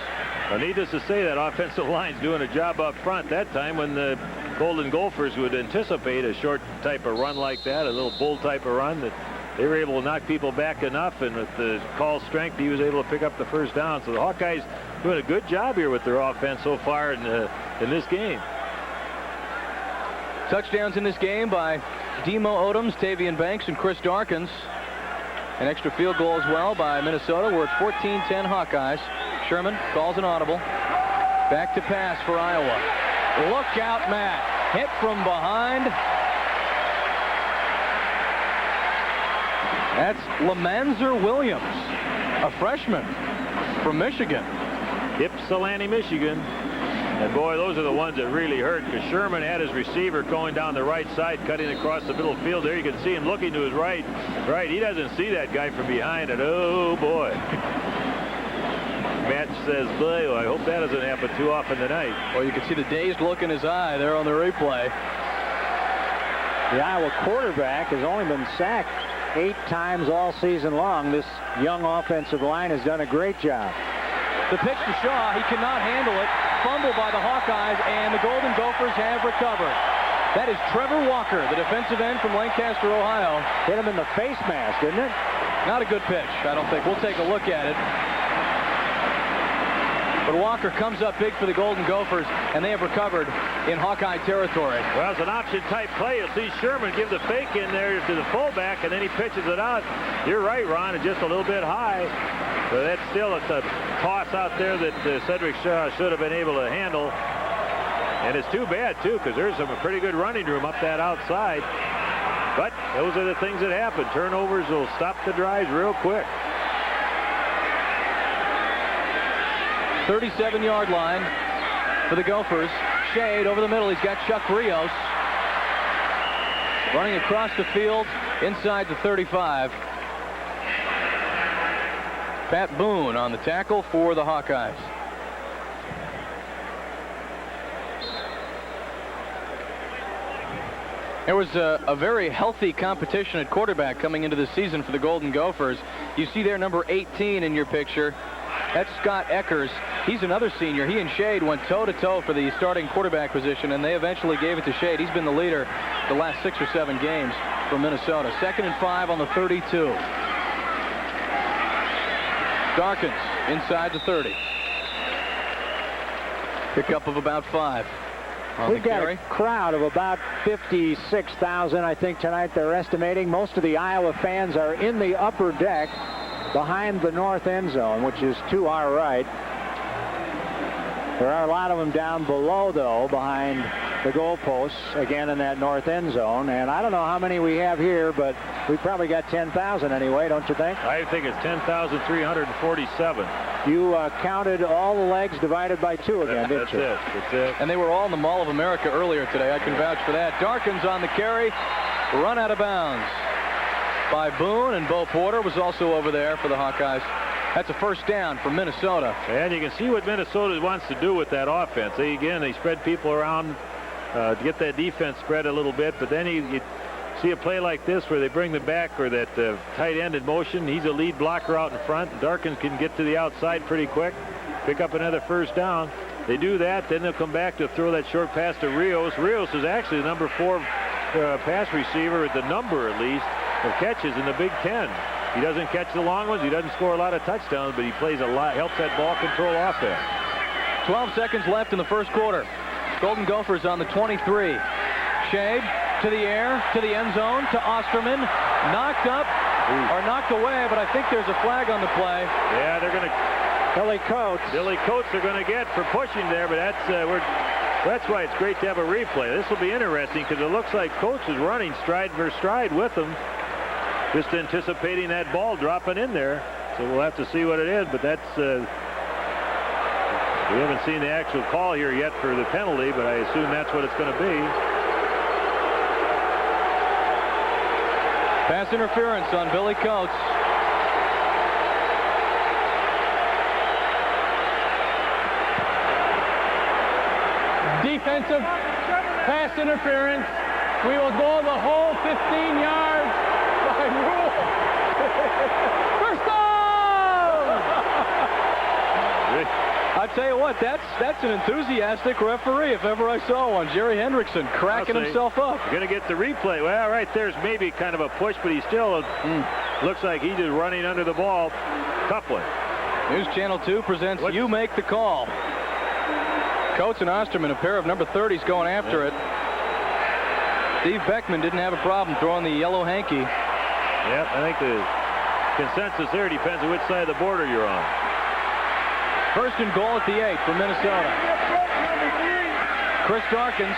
Well, needless to say, that offensive line's doing a job up front that time when the Golden Gophers would anticipate a short type of run like that, a little bull type of run, that they were able to knock people back enough, and with the call strength, he was able to pick up the first down. So the Hawkeyes doing a good job here with their offense so far in this game. Touchdowns in this game by Demo Odoms, Tavian Banks, and Chris Darkins. An extra field goal as well by Minnesota. We're at 14-10 Hawkeyes. Sherman calls an audible. Back to pass for Iowa. Look out, Matt. Hit from behind. That's Lamanzer Williams, a freshman from Michigan. Ypsilanti, Michigan. And boy, those are the ones that really hurt, because Sherman had his receiver going down the right side, cutting across the middle field. There you can see him looking to his right. He doesn't see that guy from behind, and oh boy. Matt says, boy, I hope that doesn't happen too often tonight. Well, you can see the dazed look in his eye there on the replay. The Iowa quarterback has only been sacked 8 times all season long. This young offensive line has done a great job. The pitch to Shaw, he cannot handle it. Fumble by the Hawkeyes, and the Golden Gophers have recovered. That is Trevor Walker, the defensive end from Lancaster, Ohio. Hit him in the face mask, didn't it? Not a good pitch, I don't think. We'll take a look at it. But Walker comes up big for the Golden Gophers, and they have recovered in Hawkeye territory. Well, it's an option-type play. You'll see Sherman give the fake in there to the fullback, and then he pitches it out. You're right, Ron, it's just a little bit high. But that's still a toss out there that Cedric Shaw should have been able to handle. And it's too bad, too, because there's some pretty good running room up that outside. But those are the things that happen. Turnovers will stop the drives real quick. 37-yard line for the Gophers. Shade over the middle. He's got Chuck Rios running across the field inside the 35. Pat Boone on the tackle for the Hawkeyes. There was a very healthy competition at quarterback coming into the season for the Golden Gophers. You see there number 18 in your picture. That's Scott Eckers. He's another senior. He and Shade went toe-to-toe for the starting quarterback position, and they eventually gave it to Shade. He's been the leader the last 6 or 7 games for Minnesota. 2nd and 5 on the 32. Darkins inside the 30. Pickup of about 5. We've got a crowd of about 56,000, I think, tonight they're estimating. Most of the Iowa fans are in the upper deck. behind the north end zone, which is to our right. There are a lot of them down below, though, behind the goalposts, again in that north end zone. And I don't know how many we have here, but we probably got 10,000 anyway, don't you think? I think it's 10,347. You counted all the legs divided by 2 again, didn't you? That's it. And they were all in the Mall of America earlier today. I can vouch for that. Darkins on the carry. Run out of bounds by Boone, and Bo Porter was also over there for the Hawkeyes. That's a first down for Minnesota. And you can see what Minnesota wants to do with that offense. They spread people around to get that defense spread a little bit, but then you see a play like this where they bring the back or that tight end in motion. He's a lead blocker out in front. Darkins can get to the outside pretty quick, pick up another first down. They do that, then they'll come back to throw that short pass to Rios. Rios is actually the number 4 pass receiver, the number at least, of catches in the Big Ten. He doesn't catch the long ones. He doesn't score a lot of touchdowns, but he plays a lot, helps that ball control offense. 12 seconds left in the first quarter. Golden Gophers on the 23. Shade to the air, to the end zone, to Osterman. Knocked up, or knocked away, but I think there's a flag on the play. Yeah, they're going to... Billy Coates. Billy Coates they're going to get for pushing there, but that's why it's great to have a replay. This will be interesting because it looks like Coates is running stride for stride with them, just anticipating that ball dropping in there. So we'll have to see what it is, but that's we haven't seen the actual call here yet for the penalty, but I assume that's what it's going to be. Pass interference on Billy Coates. Defensive pass interference. We will go the whole 15 yards by rule. First down! I tell you what, that's an enthusiastic referee if ever I saw one. Jerry Hendrickson cracking himself up. You're going to get the replay. Well, right there's maybe kind of a push, but he still looks like he's just running under the ball. Tough one. News Channel 2 presents You Make the Call. Coates and Osterman, a pair of number 30s going after it. Steve Beckman didn't have a problem throwing the yellow hanky. Yep, I think the consensus there depends on which side of the border you're on. First and goal at the 8 for Minnesota. Chris Darkins.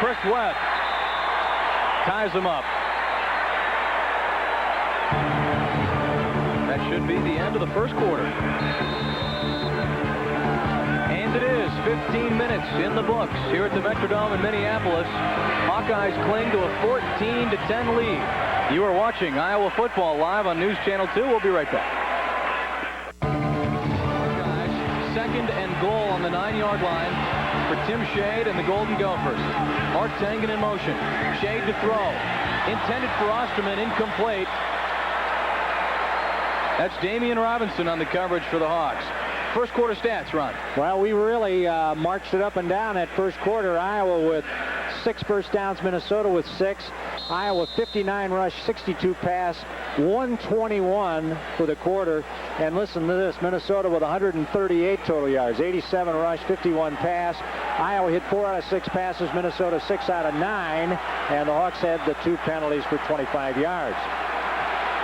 Chris Webb ties him up. That should be the end of the first quarter. And it is 15 minutes in the books here at the Metrodome in Minneapolis. Hawkeyes cling to a 14-10 lead. You are watching Iowa football live on News Channel 2. We'll be right back. Hawkeyes, second and goal on the 9-yard line for Tim Shade and the Golden Gophers. Mark Tangen in motion. Shade to throw. Intended for Osterman, incomplete. That's Damian Robinson on the coverage for the Hawks. First quarter stats, Ron. Well, we really marched it up and down that first quarter. Iowa with 6 first downs, Minnesota with 6. Iowa 59 rush, 62 pass, 121 for the quarter. And listen to this, Minnesota with 138 total yards, 87 rush, 51 pass. Iowa hit 4 out of 6 passes, Minnesota 6 out of 9. And the Hawks had the 2 penalties for 25 yards.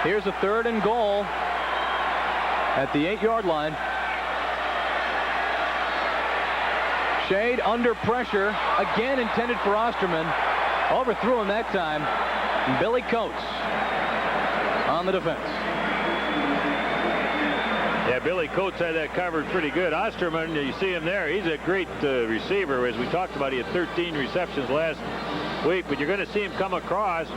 Here's a third and goal at the 8-yard line. Shade under pressure, again intended for Osterman. Overthrew him that time. Billy Coates on the defense. Yeah, Billy Coates had that covered pretty good. Osterman, you see him there, he's a great receiver. As we talked about, he had 13 receptions last week, but you're going to see him come across.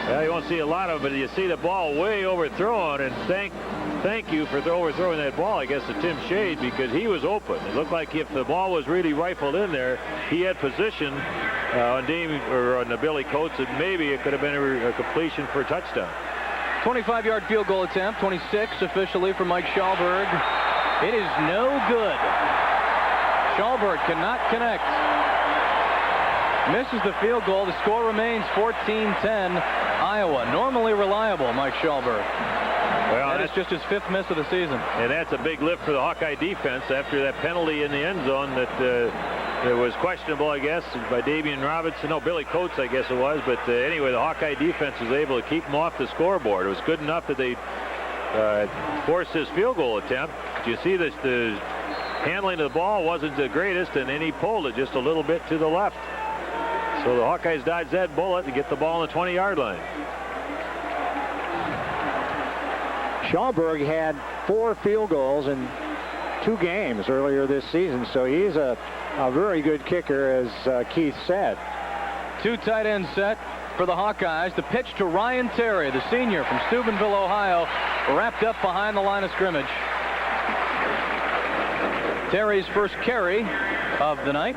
You won't see a lot of it, but you see the ball way overthrown, and thank you for overthrowing that ball, I guess, to Tim Shade, because he was open. It looked like if the ball was really rifled in there, he had position on the Billy Coates, and maybe it could have been a completion for a touchdown. 25-yard field goal attempt, 26 officially for Mike Schallberg. It is no good. Schallberg cannot connect. Misses the field goal. The score remains 14-10. Iowa, normally reliable, Mike Schallberg. Well, that is just his 5th miss of the season. And that's a big lift for the Hawkeye defense after that penalty in the end zone that it was questionable, I guess, by Damian Robinson. No, Billy Coates, I guess it was. But anyway, the Hawkeye defense was able to keep them off the scoreboard. It was good enough that they forced his field goal attempt. You see this, the handling of the ball wasn't the greatest, and then he pulled it just a little bit to the left. So the Hawkeyes dodged that bullet to get the ball on the 20-yard line. Schauberg had 4 field goals in 2 games earlier this season, so he's a very good kicker, as Keith said. 2 tight end set for the Hawkeyes. The pitch to Ryan Terry, the senior from Steubenville, Ohio, wrapped up behind the line of scrimmage. Terry's first carry of the night.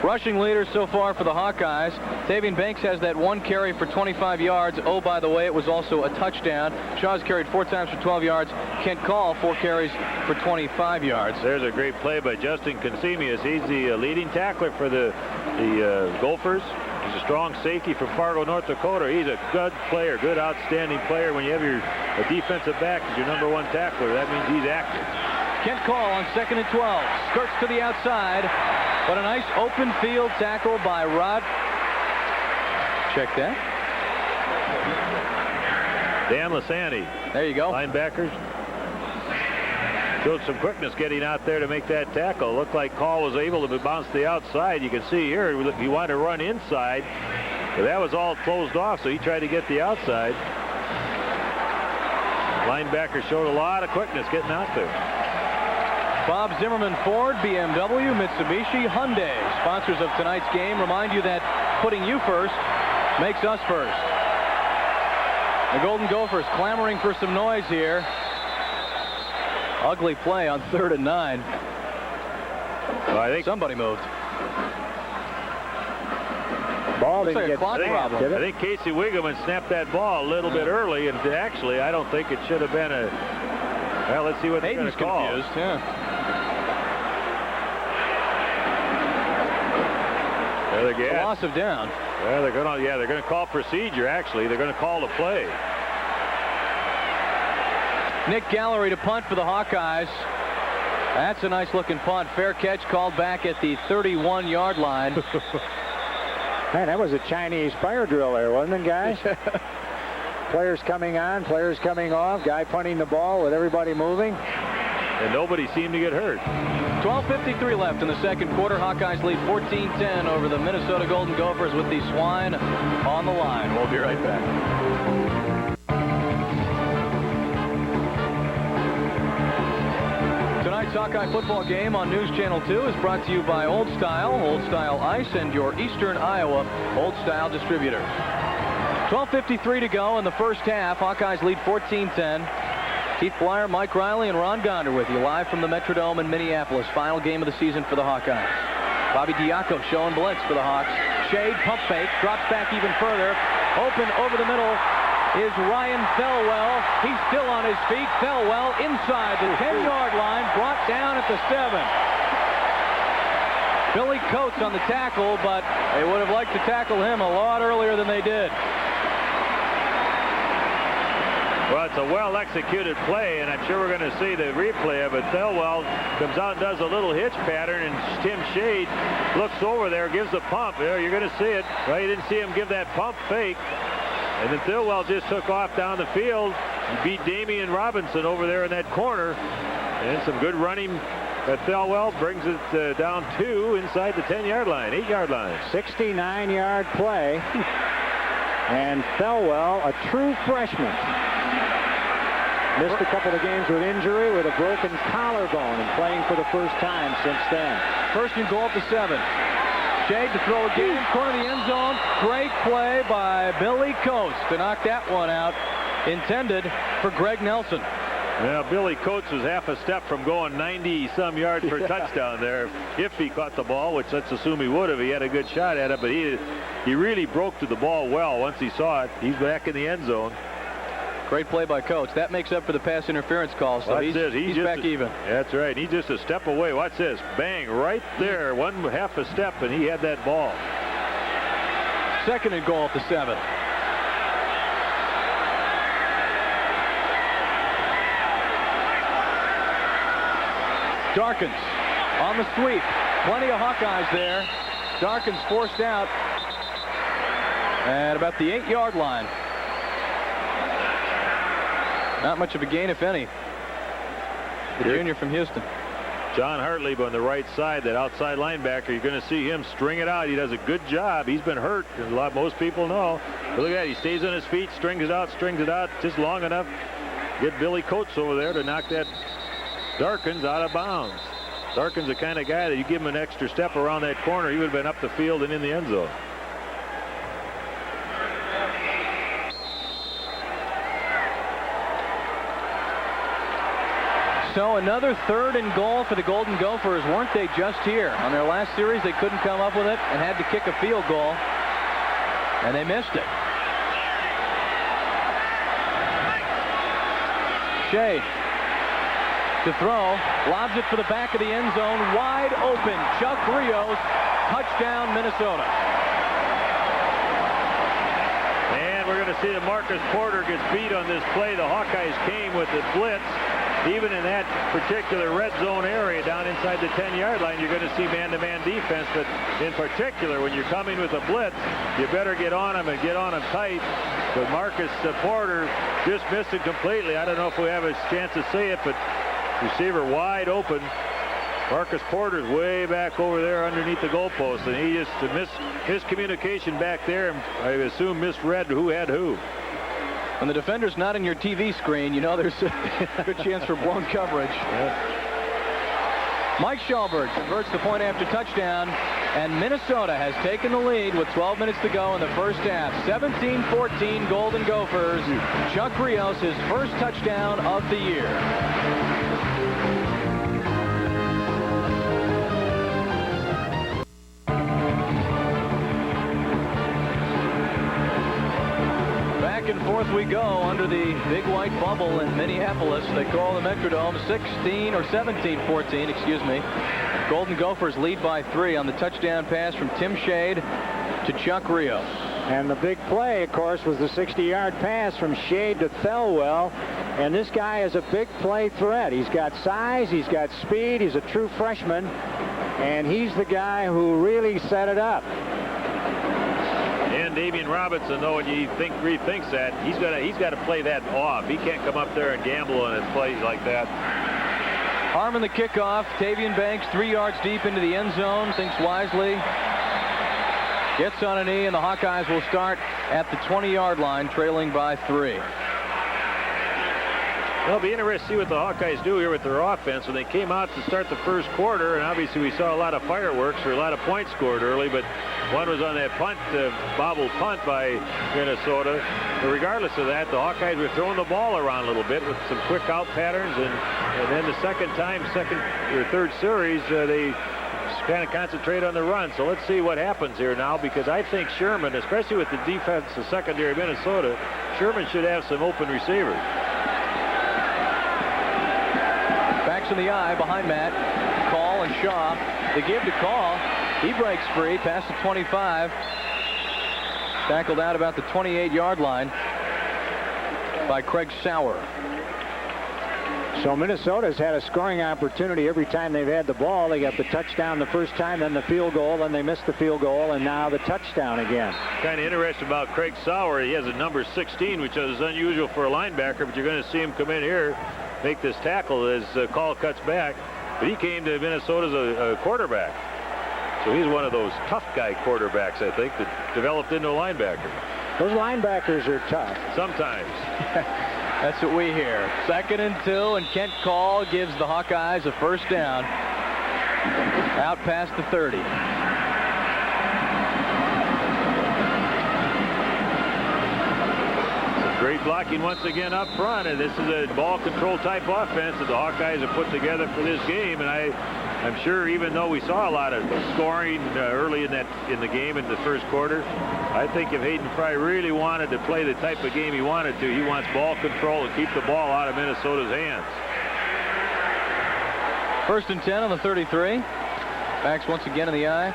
Rushing leader so far for the Hawkeyes. Tavian Banks has that 1 carry for 25 yards. Oh, by the way, it was also a touchdown. Shaw's carried 4 times for 12 yards. Kent Call, 4 carries for 25 yards. There's a great play by Justin Consemius. He's the leading tackler for the Gophers. He's a strong safety from Fargo, North Dakota. He's a good player, good outstanding player. When you have a defensive back as your #1 tackler, that means he's active. Kent Call on 2nd and 12. Skirts to the outside. But a nice open field tackle by Rod. Check that. Dan Lasani. There you go. Linebackers. Showed some quickness getting out there to make that tackle. Looked like Call was able to bounce to the outside. You can see here he wanted to run inside, but that was all closed off, so he tried to get the outside. Linebacker showed a lot of quickness getting out there. Bob Zimmerman Ford, BMW, Mitsubishi, Hyundai, sponsors of tonight's game, remind you that putting you first makes us first. The Golden Gophers clamoring for some noise here. Ugly play on 3rd and 9. Well, I think somebody moved. Ball Looks didn't like a get clock snapped, problem. did it? I think Casey Wigeman snapped that ball a little bit early, and actually I don't think it should have been a... Well, let's see what they're going to call. Confused, yeah. A loss of down. Well, they're going to call procedure. Actually, they're going to call the play. Nick Gallery to punt for the Hawkeyes. That's a nice looking punt. Fair catch called back at the 31-yard line. Man, that was a Chinese fire drill there, wasn't it, guys? Players coming on, players coming off, guy punting the ball with everybody moving. And nobody seemed to get hurt. 12:53 left in the second quarter. Hawkeyes lead 14-10 over the Minnesota Golden Gophers with the Swine on the line. We'll be right back. Tonight's Hawkeye football game on News Channel 2 is brought to you by Old Style Ice, and your Eastern Iowa Old Style distributors. 12:53 to go in the first half. Hawkeyes lead 14-10. Keith Blyer, Mike Riley, and Ron Gonder with you live from the Metrodome in Minneapolis. Final game of the season for the Hawkeyes. Bobby Diaco showing blitz for the Hawks. Shade, pump fake, drops back even further. Open over the middle is Ryan Thelwell. He's still on his feet. Thelwell inside the 10-yard line, brought down at the 7. Billy Coates on the tackle, but they would have liked to tackle him a lot earlier than they did. Well, it's a well-executed play, and I'm sure we're going to see the replay of it. Thelwell comes out and does a little hitch pattern, and Tim Shade looks over there, gives the pump. There, you're going to see it. Well, you didn't see him give that pump fake. And then Thelwell just took off down the field. He beat Damian Robinson over there in that corner. And some good running. Thelwell brings it down 2 inside the 10-yard line, 8-yard line. 69-yard play. And Thelwell, a true freshman. Missed a couple of games with injury with a broken collarbone and playing for the first time since then. First and goal at the 7. Shade to throw again, corner of the end zone. Great play by Billy Coates to knock that one out. Intended for Greg Nelson. Well, Billy Coates was half a step from going 90-some yards for a touchdown there. If he caught the ball, which let's assume he would have. He had a good shot at it, but he really broke to the ball well once he saw it. He's back in the end zone. Great play by Coates. That makes up for the pass interference call, so he's back even. That's right. He's just a step away. Watch this. Bang, right there. One half a step, and he had that ball. Second and goal at the 7. Darkins on the sweep. Plenty of Hawkeyes there. Darkins forced out at about the 8-yard line. Not much of a gain, if any. The junior from Houston. John Hartley on the right side, that outside linebacker. You're going to see him string it out. He does a good job. He's been hurt, as most people know. But look at that. He stays on his feet, strings it out, just long enough. Get Billy Coates over there to knock that Darkins out of bounds. Darkins the kind of guy that you give him an extra step around that corner, he would have been up the field and in the end zone. So another 3rd and goal for the Golden Gophers. Weren't they just here? On their last series, they couldn't come up with it and had to kick a field goal, and they missed it. Shea to throw, lobs it for the back of the end zone, wide open. Chuck Rios, touchdown, Minnesota. And we're going to see that Marcus Porter gets beat on this play. The Hawkeyes came with the blitz. Even in that particular red zone area down inside the 10-yard line, you're going to see man-to-man defense. But in particular, when you're coming with a blitz, you better get on them and get on them tight. But Marcus Porter just missed it completely. I don't know if we have a chance to see it, but receiver wide open. Marcus Porter's way back over there underneath the goalpost, and he just miscommunication back there, and I assume misread who had who. When the defender's not in your TV screen, you know there's a good chance for blown coverage. Yeah. Mike Schallberg converts the point after touchdown, and Minnesota has taken the lead with 12 minutes to go in the first half. 17-14 Golden Gophers. Chuck Rios, his first touchdown of the year. Back and forth we go under the big white bubble in Minneapolis. They call the Metrodome 17-14, excuse me. Golden Gophers lead by 3 on the touchdown pass from Tim Shade to Chuck Rios. And the big play, of course, was the 60-yard pass from Shade to Thelwell. And this guy is a big play threat. He's got size, he's got speed, he's a true freshman, and he's the guy who really set it up. And Damian Robinson, though, when you rethinks that, he's got to play that off. He can't come up there and gamble on his plays like that. Harmon the kickoff. Tavian Banks 3 yards deep into the end zone. Thinks wisely. Gets on a knee, and the Hawkeyes will start at the 20-yard line, trailing by 3. Well, it'll be interesting to see what the Hawkeyes do here with their offense. When they came out to start the first quarter, and obviously we saw a lot of fireworks or a lot of points scored early, but one was on that punt, bobbled punt by Minnesota. But regardless of that, the Hawkeyes were throwing the ball around a little bit with some quick out patterns, and then the second or third series, they kind of concentrate on the run. So let's see what happens here now, because I think Sherman, especially with the defense, the secondary of Minnesota, Sherman should have some open receivers. Backs in the eye behind Matt. Call and Shaw. They give to Call. He breaks free past the 25. Tackled out about the 28-yard line by Craig Sauer. So Minnesota's had a scoring opportunity every time they've had the ball. They got the touchdown the first time, then the field goal, then they missed the field goal, and now the touchdown again. Kind of interesting about Craig Sauer. He has a number 16, which is unusual for a linebacker, but you're going to see him come in here, make this tackle as Call cuts back. But he came to Minnesota as a quarterback. So he's one of those tough guy quarterbacks, I think, that developed into a linebacker. Those linebackers are tough. Sometimes. That's what we hear. 2nd and 2, and Kent Call gives the Hawkeyes a first down out past the 30. Great blocking once again up front, and this is a ball control type offense that the Hawkeyes have put together for this game. And I'm sure, even though we saw a lot of scoring early in the game in the first quarter, I think if Hayden Fry really wanted to play the type of game he wanted to, he wants ball control and keep the ball out of Minnesota's hands. 1st and 10 on the 33. Backs once again in the eye.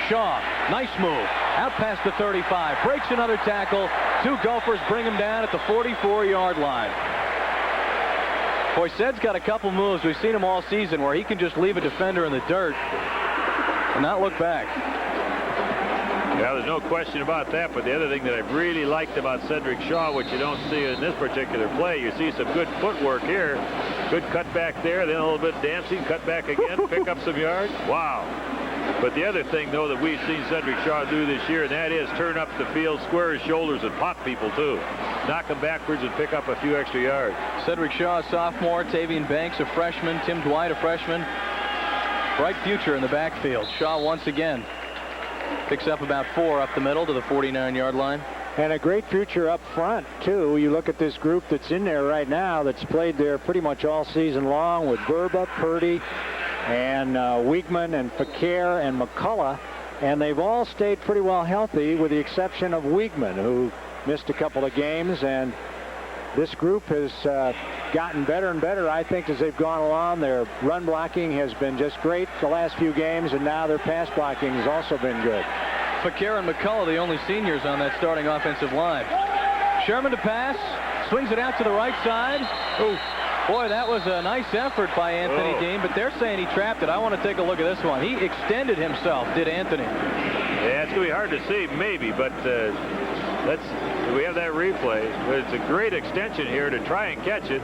Shaw, nice move. Out past the 35. Breaks another tackle. 2 Gophers bring him down at the 44-yard line. Poisette's got a couple moves. We've seen him all season where he can just leave a defender in the dirt and not look back. Yeah, there's no question about that, but the other thing that I've really liked about Cedric Shaw, which you don't see in this particular play, you see some good footwork here. Good cut back there, then a little bit dancing, cut back again, pick up some yards. Wow. But the other thing, though, that we've seen Cedric Shaw do this year, and that is turn up the field, square his shoulders, and pop people, too. Knock them backwards and pick up a few extra yards. Cedric Shaw, a sophomore. Tavian Banks, a freshman. Tim Dwight, a freshman. Bright future in the backfield. Shaw once again picks up about 4 up the middle to the 49-yard line. And a great future up front, too. You look at this group that's in there right now that's played there pretty much all season long with Burba, Purdy, and Wiegman and Fakir and McCullough. And they've all stayed pretty well healthy with the exception of Wiegman, who missed a couple of games. And this group has gotten better and better, I think, as they've gone along. Their run blocking has been just great the last few games, and now their pass blocking has also been good. Fakir and McCullough, the only seniors on that starting offensive line. Sherman to pass, swings it out to the right side. Oh, boy, that was a nice effort by Anthony Dean, but they're saying he trapped it. I want to take a look at this one. He extended himself, did Anthony. Yeah, it's going to be hard to see, maybe, but we have that replay. But it's a great extension here to try and catch it.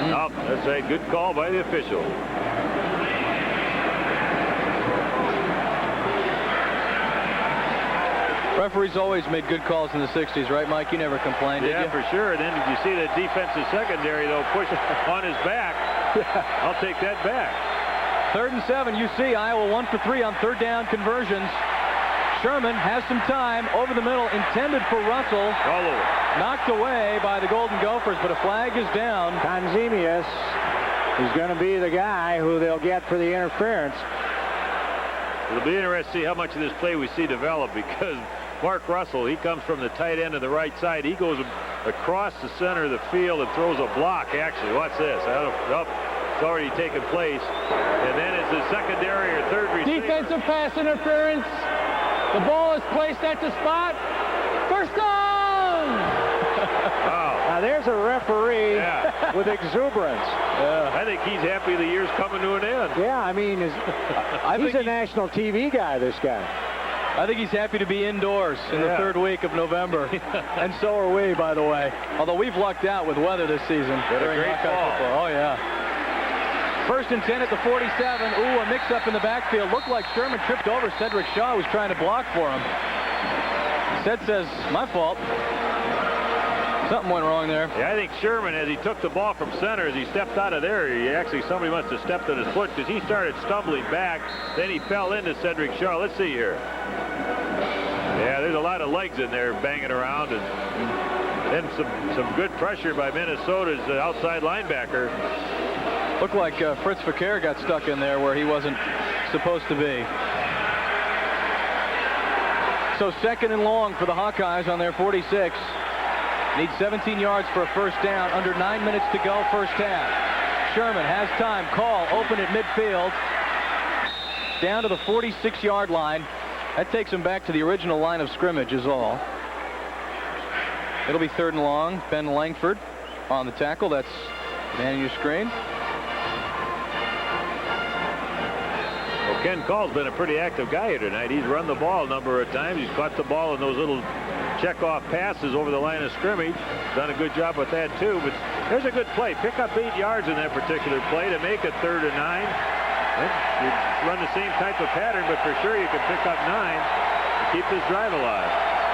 Oh, that's a good call by the official. Referees always made good calls in the 60s, right, Mike? You never complained, did you? Yeah, for sure. And then did you see the defensive secondary, though, push on his back? I'll take that back. 3rd and 7. You see Iowa 1 for 3 on 3rd down conversions. Sherman has some time over the middle, intended for Russell. All over. Knocked away by the Golden Gophers, but a flag is down. Conzemius is going to be the guy who they'll get for the interference. It'll be interesting to see how much of this play we see develop, because Mark Russell, he comes from the tight end of the right side. He goes across the center of the field and throws a block, actually. Watch this. It's already taken place. And then it's the secondary or third receiver. Defensive pass interference. The ball is placed at the spot. First down! Wow. Now there's a referee with exuberance. I think he's happy the year's coming to an end. Yeah, I mean, he's a national TV guy, this guy. I think he's happy to be indoors in the 3rd week of November. And so are we, by the way. Although we've lucked out with weather this season. What a great call. Oh, yeah. 1st and 10 at the 47. Ooh, a mix-up in the backfield. Looked like Sherman tripped over Cedric Shaw, who was trying to block for him. Ced says, my fault. Something went wrong there. Yeah, I think Sherman, as he took the ball from center, as he stepped out of there, somebody must have stepped on his foot, because he started stumbling back. Then he fell into Cedric Shaw. Let's see here. Yeah, there's a lot of legs in there banging around, and then some good pressure by Minnesota's outside linebacker. Looked like Fritz Fakir got stuck in there where he wasn't supposed to be. So 2nd and long for the Hawkeyes on their 46. Need 17 yards for a first down. Under 9 minutes to go, first half. Sherman has time. Call open at midfield. Down to the 46-yard line. That takes him back to the original line of scrimmage is all. It'll be 3rd and long. Ben Langford on the tackle. That's man on your screen. Well, Ken Call's been a pretty active guy here tonight. He's run the ball a number of times. He's caught the ball in those little check-off passes over the line of scrimmage. Done a good job with that, too. But there's a good play. Pick up 8 yards in that particular play to make it 3rd and 9. You run the same type of pattern, but for sure you can pick up 9 to keep this drive alive.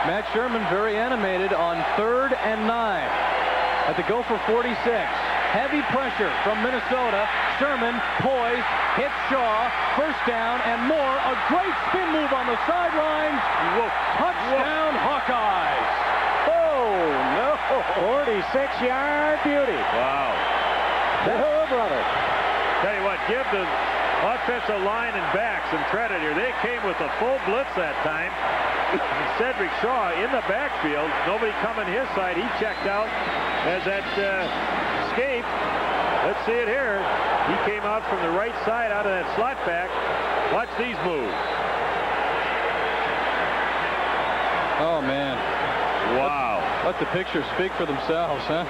Matt Sherman very animated on 3rd and 9 at the Gopher 46. Heavy pressure from Minnesota. Sherman poised, hits Shaw, first down and more. A great spin move on the sidelines. Touchdown Hawkeyes. Oh, no. 46-yard beauty. Wow. Oh, brother. Tell you what, give the offensive line and back some credit here. They came with a full blitz that time. And Cedric Shaw in the backfield. Nobody coming his side. He checked out as that escape. Let's see it here. He came out from the right side out of that slot back. Watch these moves. Oh, man. Wow. Let the pictures speak for themselves, huh?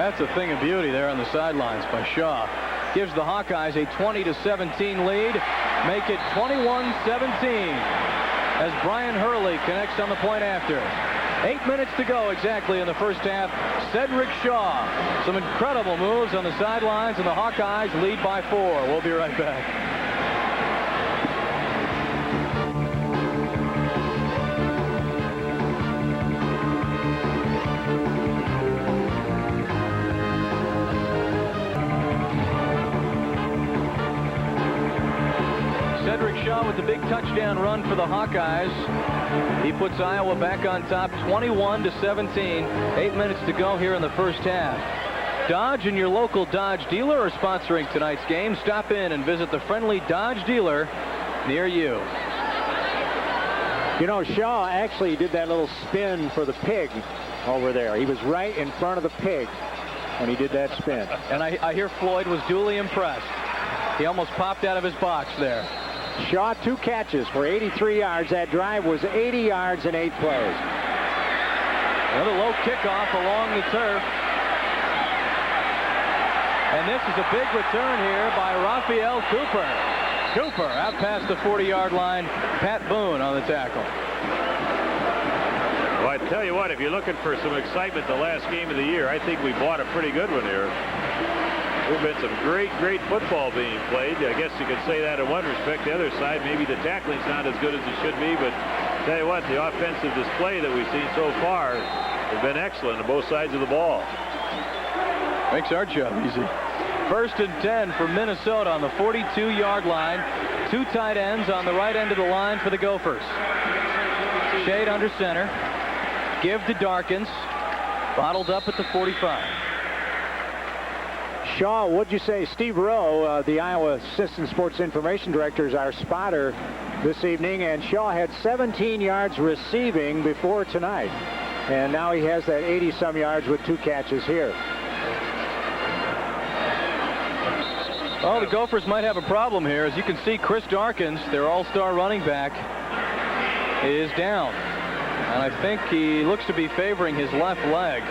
That's a thing of beauty there on the sidelines by Shaw. Gives the Hawkeyes a 20-17 lead. Make it 21-17 as Brian Hurley connects on the point after. 8 minutes to go exactly in the first half. Cedric Shaw. Some incredible moves on the sidelines, and the Hawkeyes lead by 4. We'll be right back. Cedric Shaw with the big touchdown run for the Hawkeyes. He puts Iowa back on top 21-17. 8 minutes to go here in the first half. Dodge and your local Dodge dealer are sponsoring tonight's game. Stop in and visit the friendly Dodge dealer near you. You know, Shaw actually did that little spin for the pig over there. He was right in front of the pig when he did that spin. And I hear Floyd was duly impressed. He almost popped out of his box there. Shaw 2 catches for 83 yards. That drive was 80 yards in 8 plays. Another low kickoff along the turf. And this is a big return here by Raphael Cooper. Cooper out past the 40-yard line. Pat Boone on the tackle. Well, I tell you what, if you're looking for some excitement the last game of the year, I think we bought a pretty good one here. There's been some great football being played. I guess you could say that in one respect. The other side, maybe the tackling's not as good as it should be, but tell you what, the offensive display that we've seen so far has been excellent on both sides of the ball. Makes our job easy. 1st and 10 for Minnesota on the 42-yard line. 2 tight ends on the right end of the line for the Gophers. Shade under center. Give to Darkins. Bottled up at the 45. Shaw, what'd you say? Steve Rowe, the Iowa Assistant Sports Information Director, is our spotter this evening, and Shaw had 17 yards receiving before tonight. And now he has that 80-some yards with 2 catches here. Oh, the Gophers might have a problem here. As you can see, Chris Darkins, their all-star running back, is down. And I think he looks to be favoring his left leg.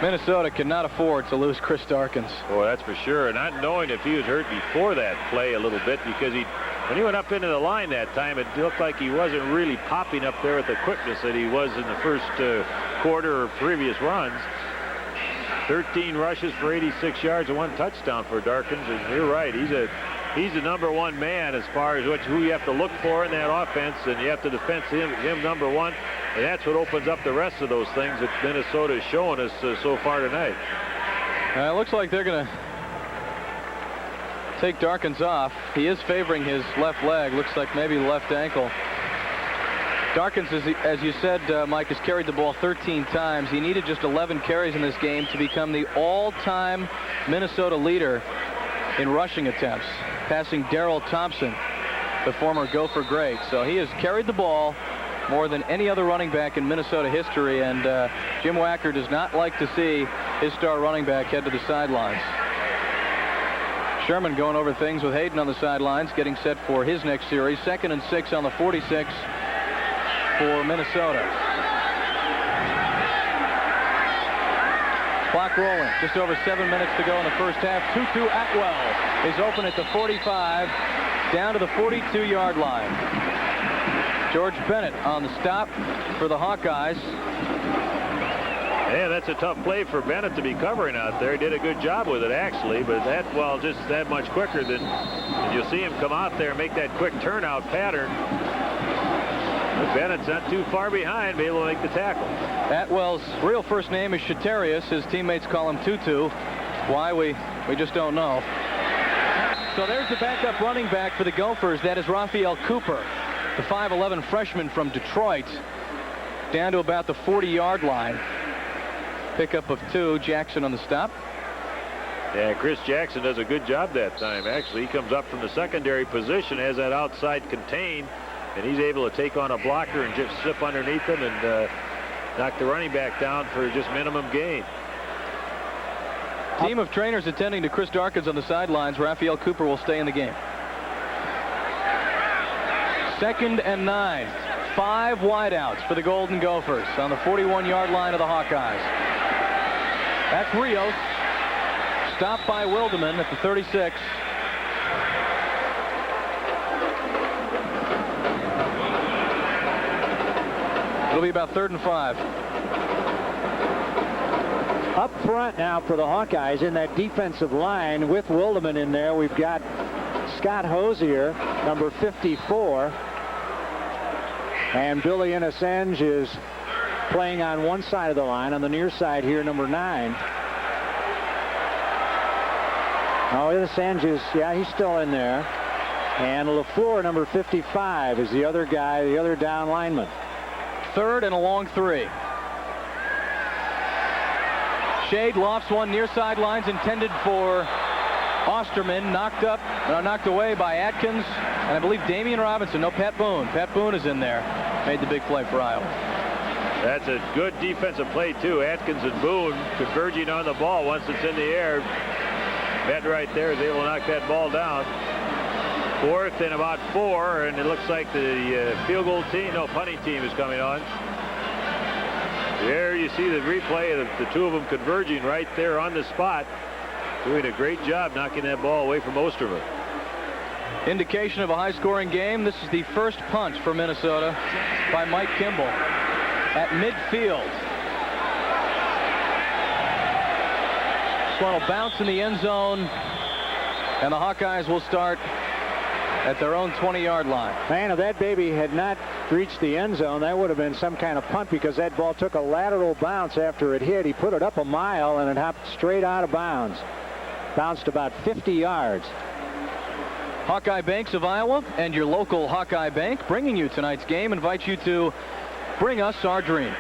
Minnesota cannot afford to lose Chris Darkins. Boy, that's for sure. And not knowing if he was hurt before that play a little bit, because when he went up into the line that time, it looked like he wasn't really popping up there with the quickness that he was in the first quarter or previous runs. 13 rushes for 86 yards and 1 touchdown for Darkins. And you're right, he's the #1 man as far as who you have to look for in that offense, and you have to defend him #1. And that's what opens up the rest of those things that Minnesota is showing us so far tonight. It looks like they're going to take Darkins off. He is favoring his left leg. Looks like maybe left ankle. Darkins, as you said, Mike, has carried the ball 13 times. He needed just 11 carries in this game to become the all-time Minnesota leader in rushing attempts, passing Darrell Thompson, the former Gopher great. So he has carried the ball more than any other running back in Minnesota history, and Jim Wacker does not like to see his star running back head to the sidelines. Sherman going over things with Hayden on the sidelines, getting set for his next series. 2nd and 6 on the 46 for Minnesota. Clock rolling. Just over 7 minutes to go in the first half. Tutu Atwell is open at the 45, down to the 42-yard line. George Bennett on the stop for the Hawkeyes. Yeah, that's a tough play for Bennett to be covering out there. He did a good job with it, actually, but Atwell just that much quicker than you'll see him come out there and make that quick turnout pattern. But Bennett's not too far behind, be able to make the tackle. Atwell's real first name is Shatarius. His teammates call him Tutu. Why, we just don't know. So there's the backup running back for the Gophers. That is Raphael Cooper, the 5'11" freshman from Detroit, down to about the 40-yard line. Pickup of 2. Jackson on the stop. Yeah, Chris Jackson does a good job that time. Actually, he comes up from the secondary position, has that outside contain, and he's able to take on a blocker and just slip underneath him and knock the running back down for just minimum gain. Team of trainers attending to Chris Darkins on the sidelines. Raphael Cooper will stay in the game. 2nd and 9. 5 wideouts for the Golden Gophers on the 41-yard line of the Hawkeyes. That's Rios. Stopped by Wildeman at the 36. It'll be about 3rd and 5. Up front now for the Hawkeyes in that defensive line with Wildeman in there. We've got Scott Hosier, number 54. And Billy Innocenge is playing on one side of the line. On the near side here, number 9. Oh, Innocenge is, yeah, he's still in there. And LaFleur, number 55, is the other guy, the other down lineman. 3rd and a long 3. Shade lofts one near sidelines intended for Osterman. Knocked away by Atkins. And I believe Damian Robinson. No, Pat Boone. Pat Boone is in there. Made the big play for Iowa. That's a good defensive play, too. Atkins and Boone converging on the ball once it's in the air. Pat right there is able to knock that ball down. 4th and about 4, and it looks like the field goal team, no, punting team is coming on. There you see the replay of the 2 of them converging right there on the spot. Doing a great job knocking that ball away from Osterman. Indication of a high-scoring game. This is the first punt for Minnesota by Mike Kimball at midfield. This one will bounce in the end zone, and the Hawkeyes will start at their own 20-yard line. Man, if that baby had not reached the end zone, that would have been some kind of punt, because that ball took a lateral bounce after it hit. He put it up a mile, and it hopped straight out of bounds. Bounced about 50 yards. Hawkeye Banks of Iowa and your local Hawkeye Bank bringing you tonight's game invite you to bring us our dreams.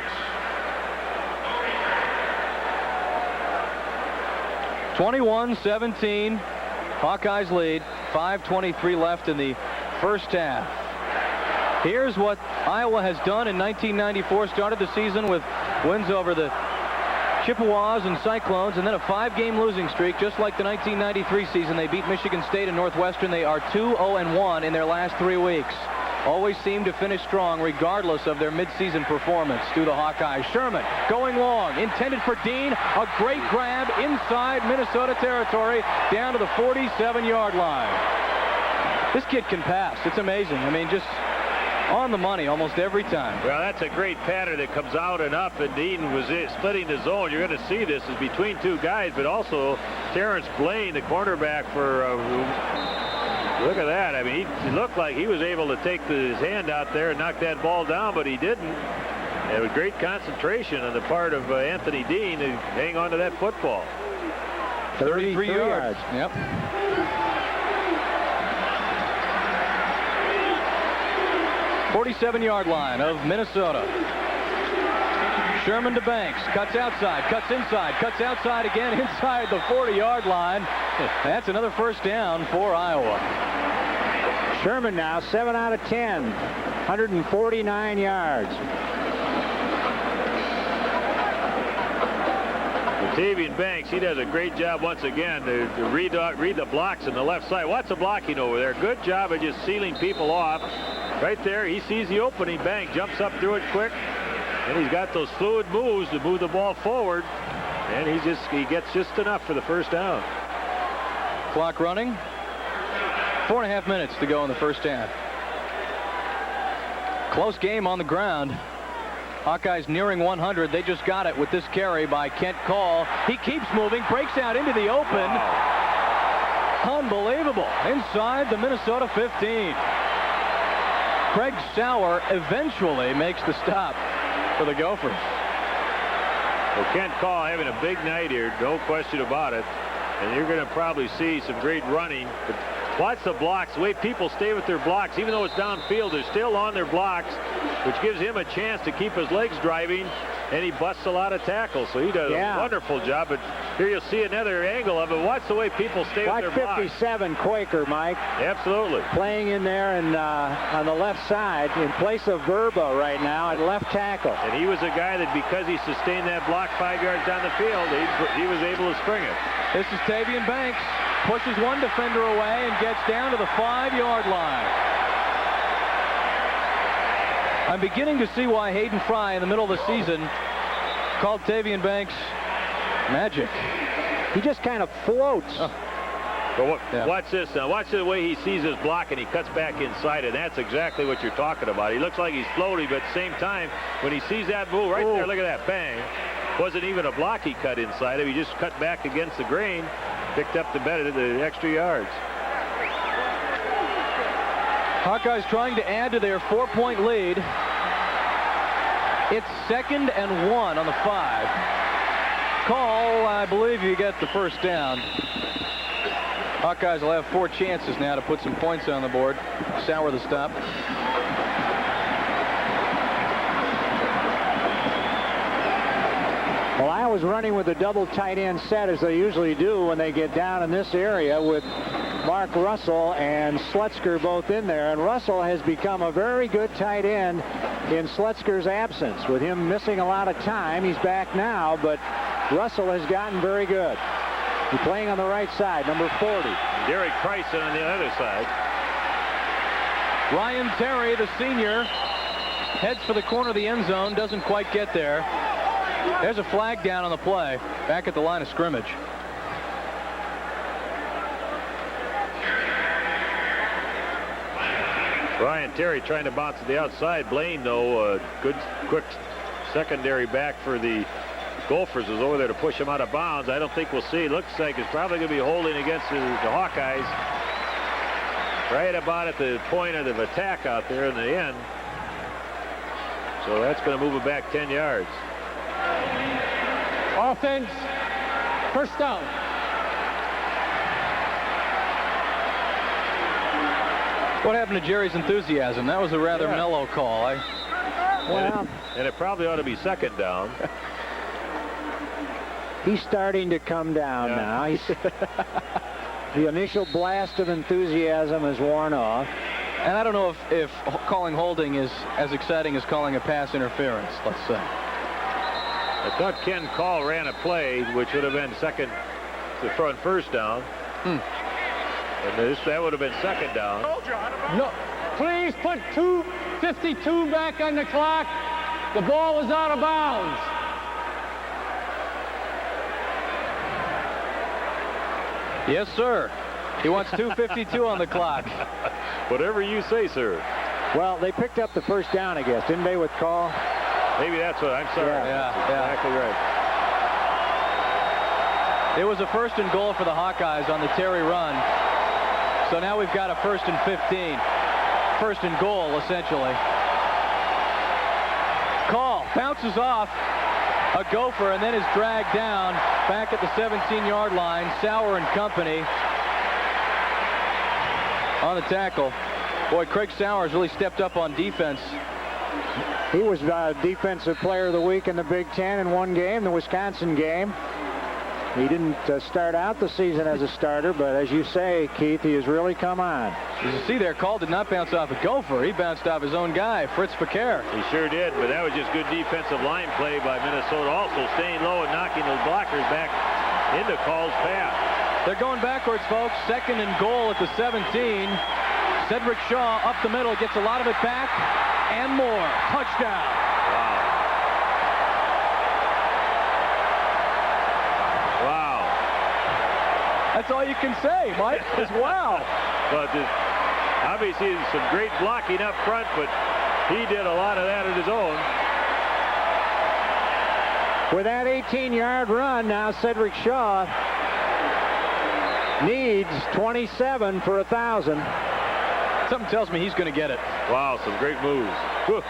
(21-17). Hawkeyes lead. 5:23 left in the first half. Here's what Iowa has done in 1994. Started the season with wins over the Chippewas and Cyclones, and then a 5-game losing streak, just like the 1993 season. They beat Michigan State and Northwestern. They are 2-0-1 in their last 3 weeks. Always seem to finish strong regardless of their midseason performance. To the Hawkeyes. Sherman going long, intended for Dean. A great grab inside Minnesota territory down to the 47-yard line. This kid can pass. It's amazing. I mean, just on the money almost every time. Well, that's a great pattern that comes out and up, and Dean was splitting the zone. You're going to see this is between 2 guys, but also Terrence Blaine, the cornerback for look at that. I mean, he looked like he was able to take his hand out there and knock that ball down, but he didn't. It was great concentration on the part of Anthony Dean to hang on to that football. 33 yards. Yep. (47-yard line of Minnesota. Sherman to Banks. Cuts outside. Cuts inside. Cuts outside again inside the 40-yard line. That's another first down for Iowa. Sherman now 7 out of 10. 149 yards. Tavian Banks, he does a great job once again to read the blocks on the left side. What's the blocking over there? Good job of just sealing people off. Right there, he sees the opening. Bang, jumps up through it quick. And he's got those fluid moves to move the ball forward. And he gets just enough for the first down. Clock running. 4.5 minutes to go in the first half. Close game on the ground. Hawkeyes nearing 100. They just got it with this carry by Kent Call. He keeps moving, breaks out into the open. Wow. Unbelievable. Inside the Minnesota 15. Craig Sauer eventually makes the stop for the Gophers. Well, Kent Call having a big night here, no question about it. And you're going to probably see some great running. But watch the blocks, the way people stay with their blocks. Even though it's downfield, they're still on their blocks, which gives him a chance to keep his legs driving, and he busts a lot of tackles. So he does a wonderful job. But here you'll see another angle of it. Watch the way people stay with their blocks. 57 Quaker, Mike. Absolutely. Playing in there and on the left side in place of Verba right now at left tackle. And he was a guy that, because he sustained that block 5 yards down the field, he was able to spring it. This is Tavian Banks. Pushes one defender away and gets down to the 5-yard line. I'm beginning to see why Hayden Fry in the middle of the season called Tavian Banks magic. He just kind of floats. But watch this now. Watch the way he sees his block and he cuts back inside it. That's exactly what you're talking about. He looks like he's floating, but at the same time, when he sees that move right there, look at that, bang. Wasn't even a block he cut inside of. He just cut back against the grain, picked up the extra yards. Hawkeyes trying to add to their 4-point lead. It's 2nd and 1 on the 5. Call, I believe you get the first down. Hawkeyes will have 4 chances now to put some points on the board. Sauer the stop. Well, Iowa's running with a double tight end set as they usually do when they get down in this area with Mark Russell and Slutzker both in there. And Russell has become a very good tight end in Slutzker's absence. With him missing a lot of time, he's back now, but Russell has gotten very good. He's playing on the right side, number 40. Derek Christen on the other side. Ryan Terry, the senior, heads for the corner of the end zone, doesn't quite get there. There's a flag down on the play, back at the line of scrimmage. Ryan Terry trying to bounce to the outside. Blaine, though, good, quick secondary back for the Gophers, is over there to push him out of bounds. I don't think we'll see. Looks like it's probably going to be holding against the Hawkeyes right about at the point of the attack out there in the end. So that's going to move it back 10 yards. Offense, first down. What happened to Jerry's enthusiasm? That was a rather mellow call. Well, and it probably ought to be 2nd down. He's starting to come down now. The initial blast of enthusiasm is worn off. And I don't know if calling holding is as exciting as calling a pass interference, let's say. I thought Ken Call ran a play which would have been first down. And that would have been 2nd down. No, please put 2:52 back on the clock. The ball was out of bounds. Yes, sir. He wants 2:52 on the clock. Whatever you say, sir. Well, they picked up the first down, I guess, didn't they, with Call? Maybe that's what I'm sorry. Yeah. Exactly right. It was a 1st and goal for the Hawkeyes on the Terry run. So now we've got a 1st and 15. 1st and goal, essentially. Call bounces off a Gopher and then is dragged down back at the 17-yard line. Sauer and company on the tackle. Boy, Craig Sauer has really stepped up on defense. He was Defensive Player of the Week in the Big Ten in one game, the Wisconsin game. He didn't start out the season as a starter, but as you say, Keith, he has really come on. As you see there, Call did not bounce off a Gopher. He bounced off his own guy, Fritz Becker. He sure did, but that was just good defensive line play by Minnesota, also staying low and knocking those blockers back into Call's path. They're going backwards, folks. 2nd and goal at the 17. Cedric Shaw up the middle, gets a lot of it back and more. Touchdown. Wow. That's all you can say, Mike, is wow. But obviously some great blocking up front, but he did a lot of that on his own. With that 18-yard run, now Cedric Shaw needs 27 for 1,000. Something tells me he's going to get it. Wow, some great moves. Whew.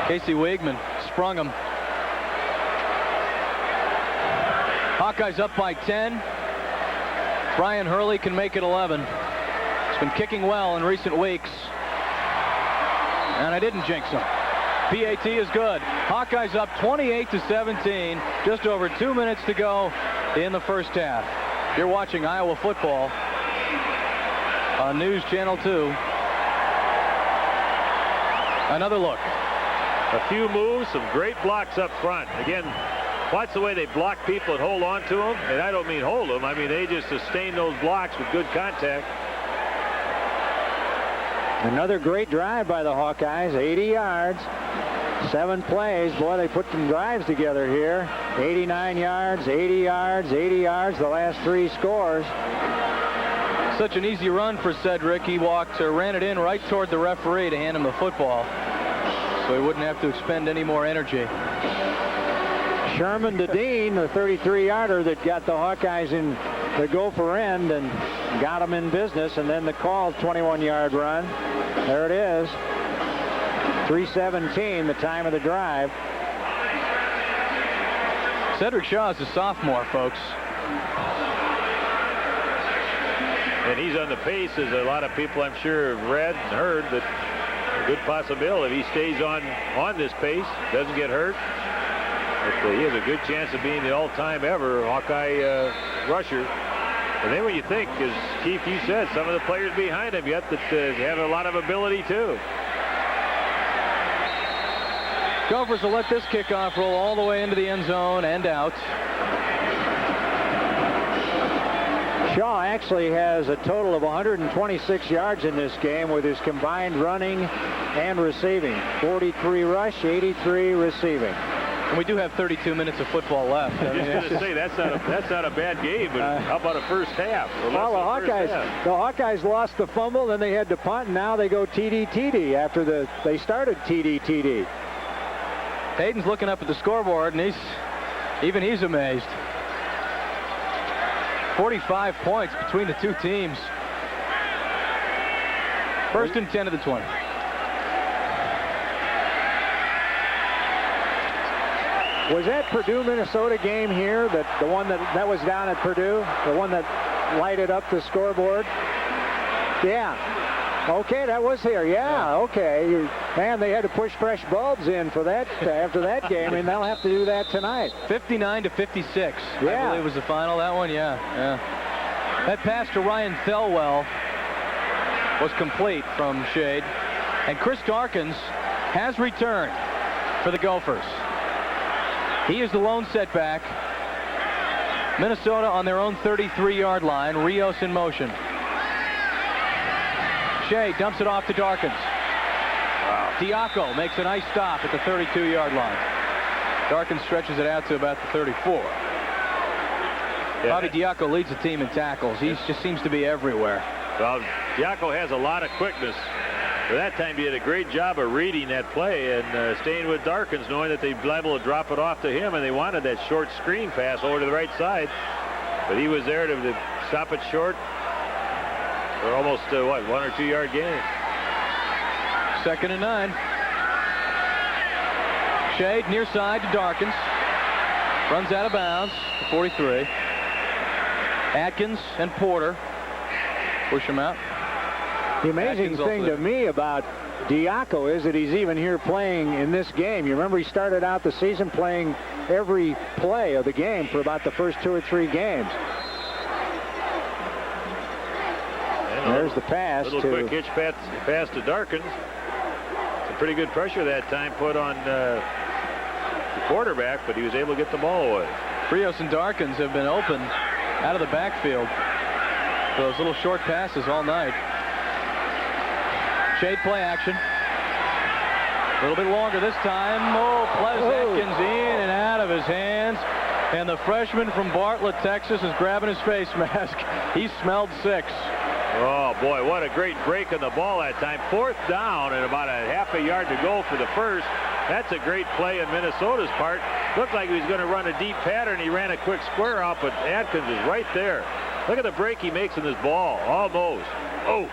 Casey Wigman sprung him. Hawkeyes up by 10. Brian Hurley can make it 11. He's been kicking well in recent weeks. And I didn't jinx him. PAT is good. Hawkeyes up 28-17. Just over 2 minutes to go in the first half. You're watching Iowa football on News Channel 2. Another look. A few moves, some great blocks up front. Again, watch the way they block people and hold on to them. And I don't mean hold them. I mean they just sustain those blocks with good contact. Another great drive by the Hawkeyes, 80 yards, 7 plays. Boy, they put some drives together here. 89 yards, 80 yards, 80 yards, the last 3 scores. Such an easy run for Cedric. He ran it in right toward the referee to hand him the football, so he wouldn't have to expend any more energy. Sherman to Dean, the 33-yarder that got the Hawkeyes in the Gopher end and got them in business, and then the called 21-yard run. There it is. 3:17, the time of the drive. Cedric Shaw is a sophomore, folks. And he's on the pace, as a lot of people I'm sure have read and heard, that a good possibility if he stays on this pace, doesn't get hurt, that he has a good chance of being the all-time ever Hawkeye rusher. And then when you think, as Keith, you said, some of the players behind him yet that have a lot of ability too. Gophers will let this kickoff roll all the way into the end zone and out. Shaw actually has a total of 126 yards in this game with his combined running and receiving. 43 rush, 83 receiving. And we do have 32 minutes of football left. I was going to say, that's not a bad game, but how about a first half? Well, the Hawkeyes lost the fumble, then they had to punt, and now they go TD after they started TD. Hayden's looking up at the scoreboard, and he's amazed. 45 points between the two teams. First and 10 of the 20. Was that Purdue-Minnesota game here, the one that was down at Purdue, the one that lighted up the scoreboard? Yeah. Okay, that was here. Yeah, okay. Man, they had to push fresh bulbs in for that after that game, and they'll have to do that tonight. 59-56. Yeah. I believe was the final. That one, yeah. That pass to Ryan Thelwell was complete from Shade. And Chris Darkins has returned for the Gophers. He is the lone setback. Minnesota on their own 33-yard line. Rios in motion. Shea dumps it off to Darkins. Wow. Diaco makes a nice stop at the 32-yard line. Darkins stretches it out to about the 34. Yeah. Bobby Diaco leads the team in tackles. He just seems to be everywhere. Well, Diaco has a lot of quickness. For that time, he did a great job of reading that play and staying with Darkins, knowing that they'd be able to drop it off to him, and they wanted that short screen pass over to the right side. But he was there to stop it short for almost, 1 or 2 yard gain. 2nd and 9. Shade near side to Darkins. Runs out of bounds to 43. Atkins and Porter push him out. The amazing thing to me about Diaco is that he's even here playing in this game. You remember he started out the season playing every play of the game for about the first 2 or 3 games. There's the pass. Little quick hitch pass to Darkins. Some pretty good pressure that time put on the quarterback, but he was able to get the ball away. Rios and Darkins have been open out of the backfield for those little short passes all night. Shade play action. A little bit longer this time. Oh, Ples Atkins in and out of his hands. And the freshman from Bartlett, Texas is grabbing his face mask. He smelled 6. Oh, boy, what a great break on the ball that time. 4th down and about a half a yard to go for the first. That's a great play on Minnesota's part. Looked like he was going to run a deep pattern. He ran a quick square out, but Atkins is right there. Look at the break he makes in this ball. Almost. Oh.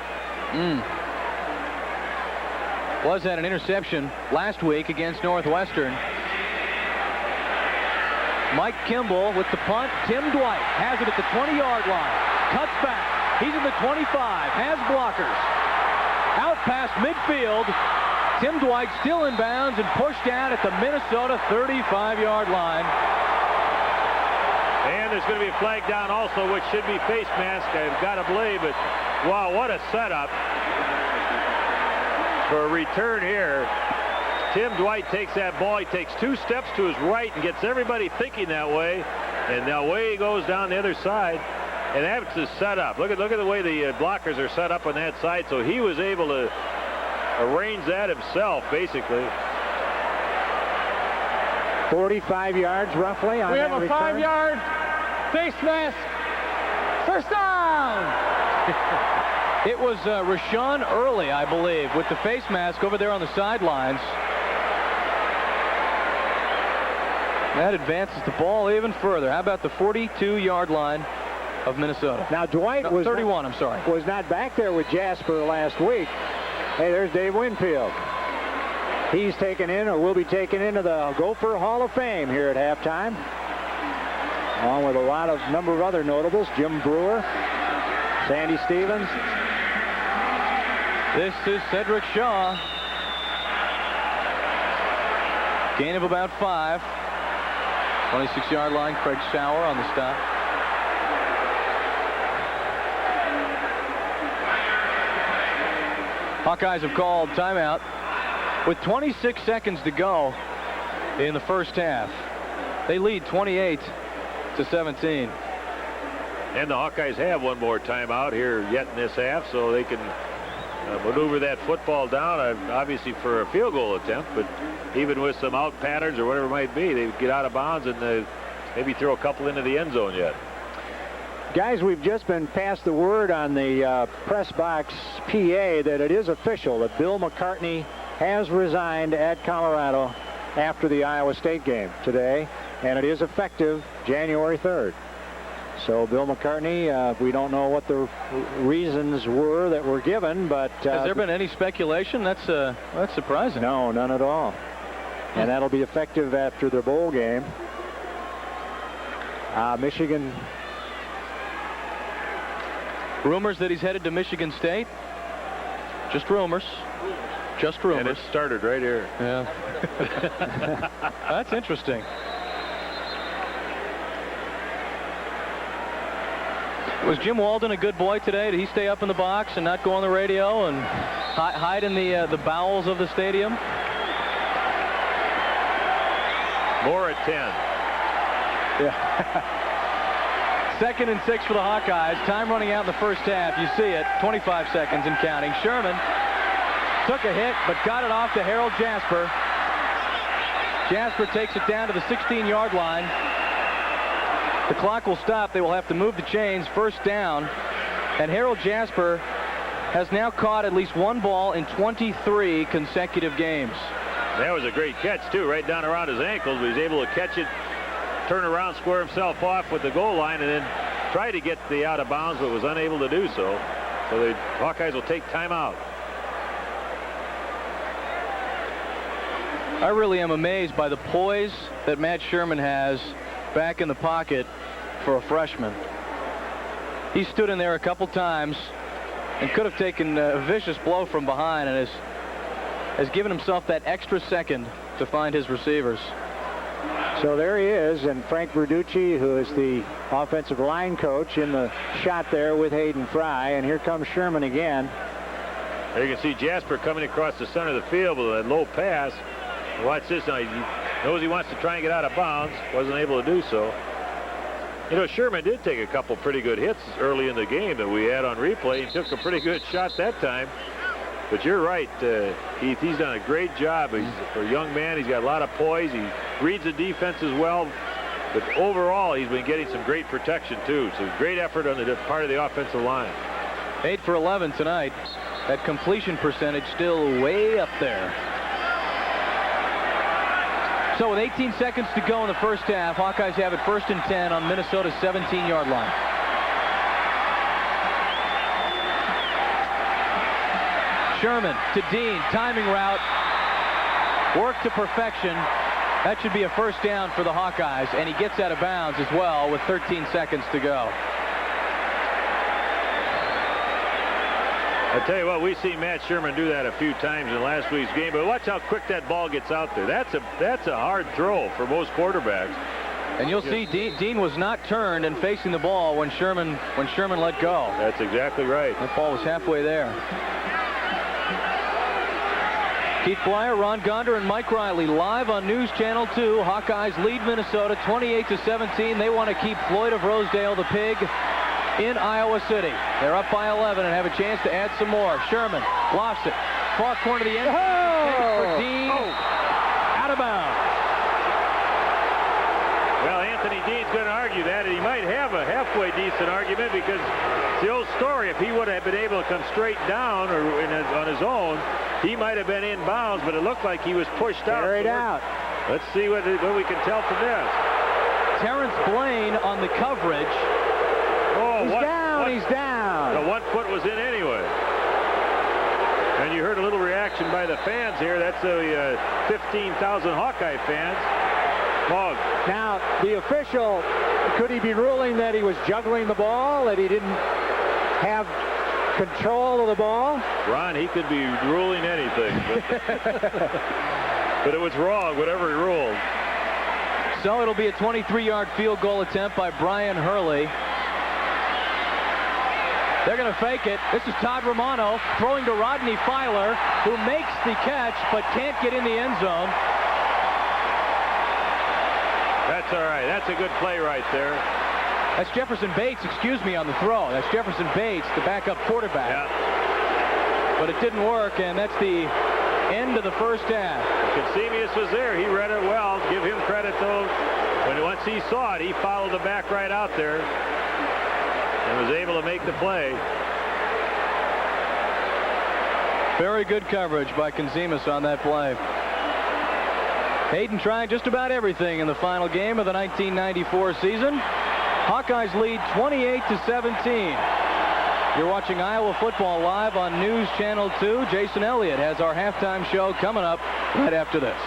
Was at an interception last week against Northwestern. Mike Kimball with the punt. Tim Dwight has it at the 20-yard line. Cuts back. He's at the 25. Has blockers. Out past midfield. Tim Dwight still in bounds and pushed down at the Minnesota 35-yard line. And there's going to be a flag down also, which should be face mask, I've got to believe. But, wow, what a setup for a return here. Tim Dwight takes that ball. He takes 2 steps to his right and gets everybody thinking that way. And now away he goes down the other side. And that's the setup. Look at the way the blockers are set up on that side. So he was able to arranged that himself, basically. 45 yards roughly on We that have a return. 5-yard face mask. First down. It was Rashawn Early, I believe, with the face mask over there on the sidelines. That advances the ball even further. How about the 42-yard line of Minnesota? Now Dwight was 31. I'm sorry. Was not back there with Jasper last week. Hey, there's Dave Winfield. He's taken in, or will be taken into the Gopher Hall of Fame here at halftime, along with a number of other notables: Jim Brewer, Sandy Stevens. This is Cedric Shaw. Gain of about 5. 26-yard line. Craig Sauer on the stop. Hawkeyes have called timeout with 26 seconds to go in the first half. They lead 28-17. And the Hawkeyes have one more timeout here yet in this half, so they can maneuver that football down, obviously for a field goal attempt, but even with some out patterns or whatever it might be, they get out of bounds and maybe throw a couple into the end zone yet. Guys, we've just been passed the word on the press box PA that it is official that Bill McCartney has resigned at Colorado after the Iowa State game today, and it is effective January 3rd. So Bill McCartney, we don't know what the reasons were that were given, but has there been any speculation? That's surprising. No, none at all. And that'll be effective after the bowl game. Michigan. Rumors that he's headed to Michigan State. Just rumors. Just rumors. And it started right here. Yeah. That's interesting. Was Jim Walden a good boy today? Did he stay up in the box and not go on the radio and hide in the bowels of the stadium? More at 10. Yeah. 2nd and 6 for the Hawkeyes. Time running out in the first half. You see it. 25 seconds and counting. Sherman took a hit, but got it off to Harold Jasper. Jasper takes it down to the 16-yard line. The clock will stop. They will have to move the chains. First down. And Harold Jasper has now caught at least one ball in 23 consecutive games. That was a great catch, too, right down around his ankles. He was able to catch it, turn around, square himself off with the goal line, and then try to get the out of bounds, but was unable to do so. So the Hawkeyes will take timeout. I really am amazed by the poise that Matt Sherman has back in the pocket for a freshman. He stood in there a couple times and could have taken a vicious blow from behind, and has given himself that extra second to find his receivers. So there he is, and Frank Verducci, who is the offensive line coach, in the shot there with Hayden Fry, and here comes Sherman again. There you can see Jasper coming across the center of the field with a low pass. Watch this now. He knows he wants to try and get out of bounds. Wasn't able to do so. You know, Sherman did take a couple pretty good hits early in the game that we had on replay. He took a pretty good shot that time. But you're right, Heath. He's done a great job. For a young man, he's got a lot of poise. He reads the defense as well. But overall, he's been getting some great protection, too. So great effort on the part of the offensive line. 8 for 11 tonight. That completion percentage still way up there. So with 18 seconds to go in the first half, Hawkeyes have it 1st and 10 on Minnesota's 17-yard line. Sherman to Dean, timing route, work to perfection. That should be a first down for the Hawkeyes, and he gets out of bounds as well with 13 seconds to go. I tell you what, we've seen Matt Sherman do that a few times in last week's game, but watch how quick that ball gets out there. That's a hard throw for most quarterbacks. And you'll see Dean was not turned and facing the ball when Sherman let go. That's exactly right. That ball was halfway there. Keith Blyer, Ron Gonder, and Mike Riley live on News Channel 2. Hawkeyes lead Minnesota 28-17. They want to keep Floyd of Rosedale, the pig, in Iowa City. They're up by 11 and have a chance to add some more. Sherman lofts it, far corner of the end zone. For Dean. Out of bounds. Well, Anthony Dean's going to argue that, and he might have a halfway decent argument because it's the old story. If he would have been able to come straight down or on his own, he might have been in bounds, but it looked like he was pushed out. Carried out. Let's see what we can tell from this. Terrence Blaine on the coverage. Oh, He's down. The 1 foot was in anyway. And you heard a little reaction by the fans here. That's the 15,000 Hawkeye fans. Hog. Now, the official, could he be ruling that he was juggling the ball, that he didn't have control of the ball? Ron, he could be ruling anything. But it was wrong, whatever he ruled. So it'll be a 23-yard field goal attempt by Brian Hurley. They're going to fake it. This is Todd Romano throwing to Rodney Filer, who makes the catch but can't get in the end zone. That's all right. That's a good play right there. That's Jefferson Bates, excuse me, on the throw. That's Jefferson Bates, the backup quarterback. Yeah. But it didn't work, and that's the end of the first half. Consemius was there. He read it well. Give him credit, though. Once he saw it, he followed the back right out there and was able to make the play. Very good coverage by Consemius on that play. Hayden trying just about everything in the final game of the 1994 season. Hawkeyes lead 28-17. You're watching Iowa football live on News Channel 2. Jason Elliott has our halftime show coming up right after this.